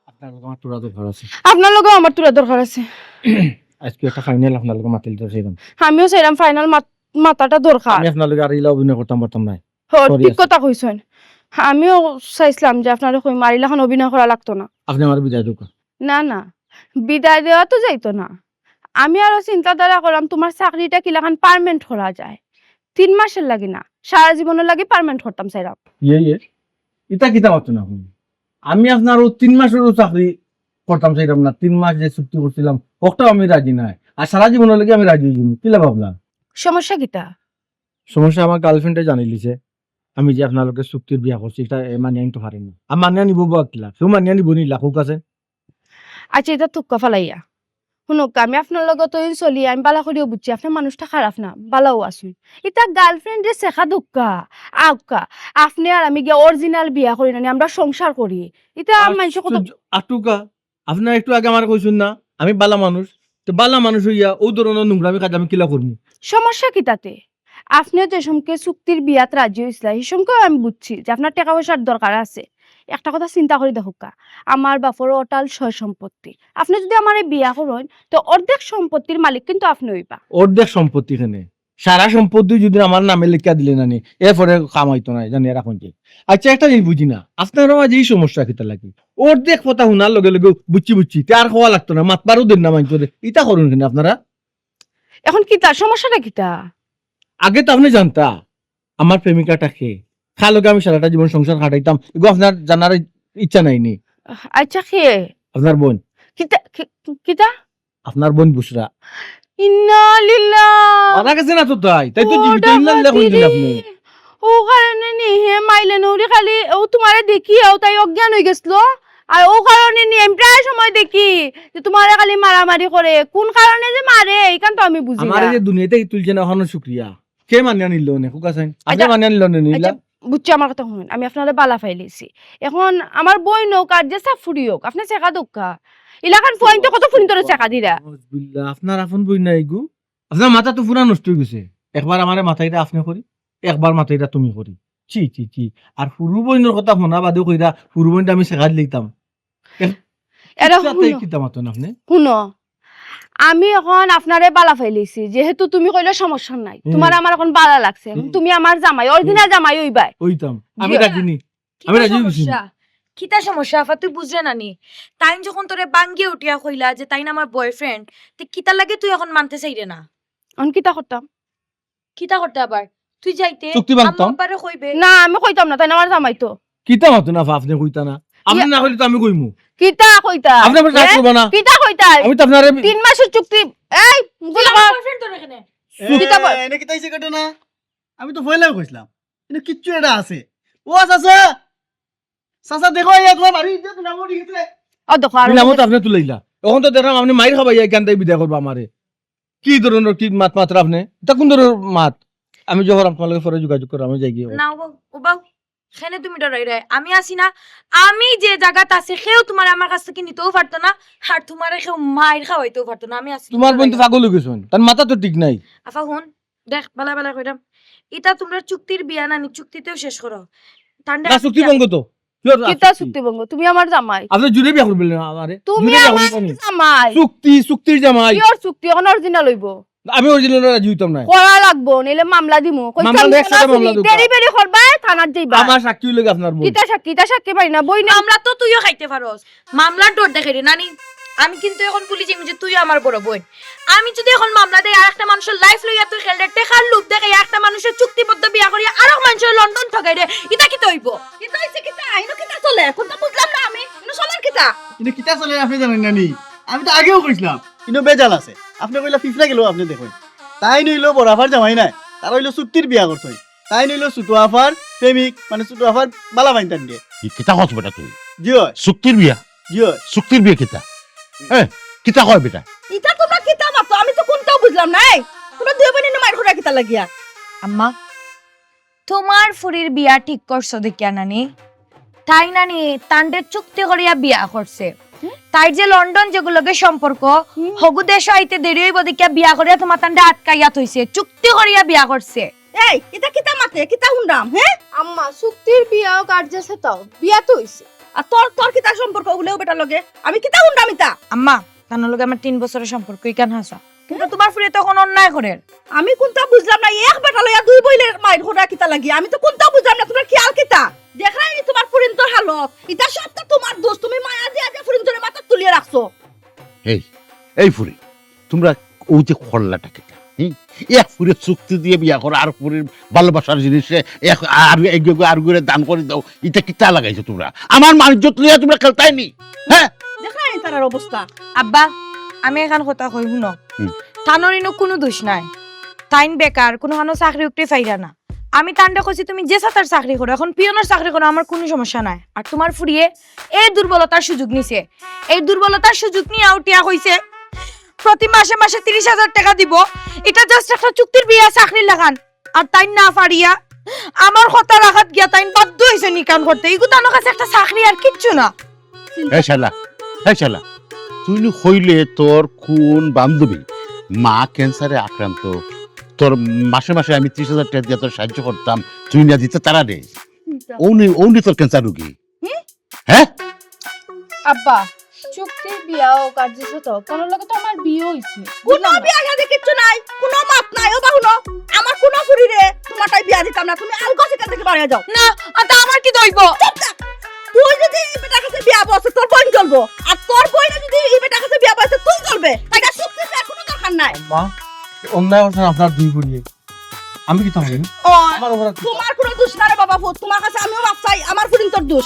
আপনার আমার তোরা দরকার আছে,
আপনার লগে আমার তুলা দরকার আছে,
আজকে একটা ফাইনাল আপনার লগে মাতিল তো সেইরকম।
আমিও চাইলাম ফাইনাল মাথাটা দরকার।
আমি আপনার লগে আর ইলা অভিনয় করতাম পারতাম না। Sorry
ঠিক
আছে।
কথা কইছেন, আমিও চাইছিলাম যে আপনার কই মারিলাখান অভিনয় করা লাগতো না।
আপনি আমার বিদায় দেন।
না না বিদায় দেওয়া তো যাইতো না, আমি আরো চিন্তাধারা করলাম তোমার চাকরিটা কিলাখান পার্মানেন্ট করা যায়, 3 মাসের লাগি না সারা জীবনের লাগি পার্মানেন্ট করতাম চাইলাম।
ইয়ে এটা কিতা পারতো না আপনি, আমি আপনার 3 মাসেরও চাকরি করতাম সেইরকম না, 3 মাস যে চুক্তি করছিলাম ওটাও আমি রাজি নাই, আর সারা জীবনের লাগে আমি রাজি হইনি, কিলা ভাবলাম।
সমস্যা কিটা?
সমস্যা আমার গার্লফ্রেন্ডে জানি লিছে আমি যে আপনার লোকের চুক্তির বিয়া করছি, এটা মানিয়ে আনতে পারিনি। আর মানিয়ে নিব বা কিলা, কেউ মানিয়ে নিব নি লাখুক আছে।
আচ্ছা এটা তুক্কা ফালাইয়া শুনুক, আমি আপনার লগত তো চলি আমি বালা করিও বুঝছি আপনার মানুষটা খারাপ না, বালাও আসুন। এটা গার্লফ্রেন্ডে শেখা দুক্কা আউকা, আপনি আর আমি গিয়ে অরিজিনাল বিয়া করি না আমরা সংসার করি, এটা মানুষ কত
আটুকা আপনার একটু আগে আমার কইছেন না আমি বালা মানুষ, তো বালা মানুষ হইয়া ও ধরনের নোংরামি কাজ আমি কিলা করবো?
সমস্যা কি তাতে? আপনিও যে সমকে চুক্তির বিয়াত রাজি হয়েছিল সেই সমকেও আমি বুঝছি যে আপনার টাকা পয়সার দরকার আছে। একটা কথা চিন্তা করে দেখুকা, আমার বাপর অটাল সয় সম্পত্তি, আপনি যদি আমার বিয়া করেন তো অর্ধেক সম্পত্তির মালিক কিন্তু আপনি হইবা।
অর্ধেক সম্পত্তি এখানে সারা সম্পত্তি যদি আমার নামে লেখা দিলে না নি এরপরে কামাইতো না জানি এখন যে। আচ্ছা একটা জিনিস বুঝি না আপনার মাঝে এই সমস্যা কিতা লাগে, অর্ধেক কথা শোনার লগে লগে বুঝছি তার খাওয়া লাগতো না, মাতবারও দেন না মানছো, ইটা করুন কেন আপনারা?
এখন কিতা সমস্যাটা কিতা?
আগে তো আপনি জানতা আমার প্রেমিকাটাকে খালোকে আমি সারাটা জীবন সংসার কাটাইতাম, এগুলো আপনার জানার ইচ্ছা নাইনি।
আচ্ছা কে
আপনার বোন,
কিতা কিতা?
আপনার বোন বুসরা
ইন্না লিল্লাহ।
মারা গেছে না তো, তাই তাই তো
ও
জীবিত ইল্লাল্লাহ
ডাকাতি
কইলেন
রে।
আপনি।
ও কারণে নি হে মাইলে নৌরি খালি ও তোমারে দেখি ও তাই অজ্ঞান হয়ে গেছিল। আর ও কারণে নি আমি প্রায় সময় দেখি যে তোমারে খালি মারামারি করে। কোন কারণে যে মারে এইখান তো আমি বুঝি
আমার
না।
এই যে দুনিয়াতে তুলছে না, ওখানে শুক্রিয়া। কে মানিয়া নিল নে কুকাছেন? আপনি
আচ্ছা,
মানিয়া নিল নে নিলা?
আচ্ছা, বুঝছি আমার কথা শুনুন, আমি আপনাদের বালা ফাইলেছি। এখন আমার বই নৌক আর যে সাফুরি হোক আপনি চেকা দোকা ইলাকান পয়েন্টে কত ফোন করে চেকা দিরা।
বিল্লাহ, আপনার আপন বই নাই গু। আপনার মাথা তো পুরা নষ্ট হয়ে গেছে। একবার আমার মাথাইটা আপনি করি, একবার মাথাইটা তুমি করি। চি চি চি। আর ফুরু বইনের কথা শোনা বাদেও কইরা ফুরু বইনটা আমি শেখাই লইতাম।
এরা
ইচ্ছাতেই
শুনো,
কিতা মাতন আপনি?
শুনো, আমি এখন আপনারে বালা ফাইলেছি যেহেতু তুমি কইলে সমস্যা নাই, তোমার আমার এখন বালা লাগছে, এখন তুমি আমার জামাই অরিজিনাল জামাই হইবাই।
ওইতাম আমি
জি।
রাজিনি, আমি
কিতা
রাজি হইছি।
সমস্যা? কিতা সমস্যা আফা তুই বুঝলে নানি? তাইন যখন তোরে বাঙ্গিয়ে উঠিয়া কইলা যে তাইন আমার বয়ফ্রেন্ড, তে কিতা লাগে তুই এখন মানতে চাইরে না?
এখন কিতা করতাম?
কিতা করতে আবার তুই যাইতে
চুক্তি বাঁধতাম।
আম্মা আব্বারে কইবে
না আমি কইতাম না, তাই না আমার জামাই তো।
কিতা মাতন আফা আপনি কইতা না? আপনি না কইলে তো আমি কইমু।
কিতা কইতা?
আপনি আমার রাগ
এ?
করবা না।
কিতা কইতা?
আমি তো আপনারে
3 মাসের চুক্তি। এই মুকুল
আমার বয়ফ্রেন্ড তোর এখানে
কিতা বল?
এনে কিতা হইছে ঘটনা? আমি তো ভয়লাও কইছিলাম, কিন্তু কিচ্ছু এটা আছে। ও চাচা, চাচা দেখো ইয়া তোমার বাড়ি যে তুমি নামো দিতে।
ও দেখো আর
মিলামত আপনি তুলাইলা। এখন তো দেখলাম আপনি মাইর খাবাই এখান থেকে বিদায় করবা আমারে। কি ধরনের কি মাত মাত্রা আপনি? এটা কোন ধরনের মাত? আমি যখন আপনার লগে পরে যোগাযোগ করব আমি যাই গিয়ে।
না ও বাউ খেনে তুমি ডরাই রে, আমি আছি না। আমি যে জায়গাত আছে সেও তোমার আমার কাছ থেকে নিতেও পারতো না, আর তোমার কেউ মাইর খাওয়াইতেও পারতো না। আমি আছি,
তোমার বোন তো পাগল হয়ে গেছেন, তার মাথা তো ঠিক নাই।
আফা হুন দেখ বালা বালা কইরাম, এটা তোমরা চুক্তির বিয়া না নি, চুক্তিতেও শেষ করো। ঠান্ডা
না চুক্তি ভঙ্গ তো।
কিতা চুক্তি বঙ্গ? তুমি আমার জামাই,
আপনি জুড়ে বিয়া করবেন না আমারে?
তুমি
জুড়ে বিয়া
আমার
করবেন না?
জামাই।
চুক্তির জামাই।
পিওর চুক্তি, এখন অরিজিনাল হইব।
আমি অরিজিনাল রাজি হইতাম না।
করা লাগবো নইলে মামলা দিমু।
মামলা দেখ, সাথে মামলা দিবা।
দেরি বেরি করবা থানার যাইবা।
আমার সাক্ষী হইলে আপনার বোন।
কিতা সাক্ষী পাই না বই না।
মামলা তো তুইও খাইতে পারোস, মামলার ডর দেখে রে নানি। আমি কিন্তু এখন পুলিশ যে তুই আমার বড় বোন। আমি যদি এখন মামলা দেই আর একটা মানুষের লাইফ লইয়া তুই খেলতে টেকার লুপ দেখে একটা মানুষের চুক্তিবদ্ধ বিয়া করিয়া আরো মানুষের লন্ডন ঠকাই রে, এটা কি হইব?
কিতা হইছে কিতা? আইনো কিতা চলে? কোনটা বুঝলাম না আমি। ইনো চলার কিতা?
কিন্তু কিতা চলে আপনি জানেন না নি? আমি তো আগেও কইছিলাম, কিন্তু বেজাল আছে। আপনি কইলা ফিফরা গেল, আপনি দেখুন তাই নইলো বড় আফার জামাই নাই, তার হইলো চুক্তির বিয়া করছে। তাই নইলো ছোট আফার প্রেমিক, মানে ছোট আফার বালা বাইন্তান দিয়ে।
কি কিতা কস বেটা তুই?
জি হয়,
চুক্তির বিয়া?
জি হয়।
চুক্তির বিয়া কিতা? কিতা কয় বেটা?
ইটা তোমরা কিতা মাতো? আমি তো কোনটাও বুঝলাম না। এই তোমরা দুই বোন মাইর খোরা কিতা লাগিয়া?
আম্মা তোমার ফুরির বিয়া ঠিক করছো দেখিয়া নানি, তাই নানি তান্ডে চুক্তি করিয়া বিয়া করছে। তাই যে লন্ডন যেগুলোকে সম্পর্ক হগু দেশ আইতে দেরি হইব দেখিয়া বিয়া করিয়া তোমার তান্ডে আটকাইয়া থইছে, চুক্তি করিয়া বিয়া করছে।
এই এটা কিতা মাতে? কিতা হুনরাম? হ্যাঁ?
আম্মা চুক্তির বিয়াও কার্যছে তাও বিয়া তো হইছে।
আর তোর তোর কিতা সম্পর্ক উলেও বেটার লগে? আমি কিতা হুনরাম ইতা?
আম্মা তানোর লগে আমার 3 বছরের সম্পর্ক, ইকান হাসা। কিন্তু তোমার ফুরি তখন অন্যায় করে।
আমি কোনটা বুঝলাম না। এক বেটা লইয়া দুই বইলে মাইর খোরা কিতা লাগিয়া? আমি তো কোনটা বুঝলাম না। তোমার খেয়াল কিতা? দেখাই নি তোমার ফুরিন্তর হালত। ইটা সব তো তোমার দোষ। তুমি মায়া দিয়া দিয়া ফুরিন্তরে মাথা তুলিয়ে রাখছো।
এই ফুরি, তোমরা ওই যে খরলাটা কিতা? এক ফুরে চুক্তি দিয়ে বিয়া করো, আর ফুরির ভালোবাসার জিনিসে আর করে দান করে দাও, এটা কিতা লাগাইছো তোমরা? আমার মানিজ্যত লইয়া তোমরা খেলতাই নি? হ্যাঁ,
দেখাই নি তার অবস্থা।
আব্বা আমি এখান কথা কই শুনো, তানোর ইনো কোনো দোষ নাই। তাইন বেকার, কোনো হানো চাকরি উকরি ফাইরা না। আমি তান্ডা কইছি তুমি যে সাতার চাকরি করো, এখন পিয়নের চাকরি করো, আমার কোনো সমস্যা নাই। আর তোমার ফুরিয়ে এই দুর্বলতার সুযোগ নিছে। এই দুর্বলতার সুযোগ নিয়ে আউটিয়া কইছে প্রতি মাসে মাসে 30,000 টাকা দিব, এটা জাস্ট একটা চুক্তির বিয়া চাকরি লাগান। আর তাই না পারিয়া আমার কথা রাখাত গিয়া তাইন বাধ্য হইছে নিকান করতে। এগু তানোর কাছে একটা চাকরি আর কিচ্ছু না।
এই শালা তুই হইলে তোর কোন বান্ধবী মা ক্যান্সারে আক্রান্ত, তোর মাসে মাসে আমি 30,000 টাকা দিয়ে তোর সাহায্য করতাম, তুই না দিতে তারা রে ওনি তোর ক্যান্সার রুগী। হ্যাঁ
আব্বা চুক্তির বিয়াও কার্যছে তাও কোনো লগে তো আমার বিয়ে হইছে।
কোনো বিয়া শাদী কিচ্ছু নাই, কোনো মাত নাই। ও বাহুনো আমার কোনো ফুরি রে তোমারটাই বিয়া দিতাম না। তুমি আলগো সেখান থেকে বাড়িয়ে যাও।
না আর তা আমার কি দইব?
তুই যদি এই বেটার কাছে বিয়া বসে তোর বোন চলবো, আর তোর বোন যদি এই বেটার কাছে বিয়া বসে তুই চলবে। তাই না? চুক্তির বিয়ার কোনো দরকার নাই।
মা অন্যায় করছেন আপনার দুই ফুরিয়ে আমি কি থাকি
ও
আমার অপরাধ কি?
তোমার কোনো দোষ না রে বাবা ফুট তোমার কাছে আমিও মাপ চাই আমার ফুরিন তোর দোষ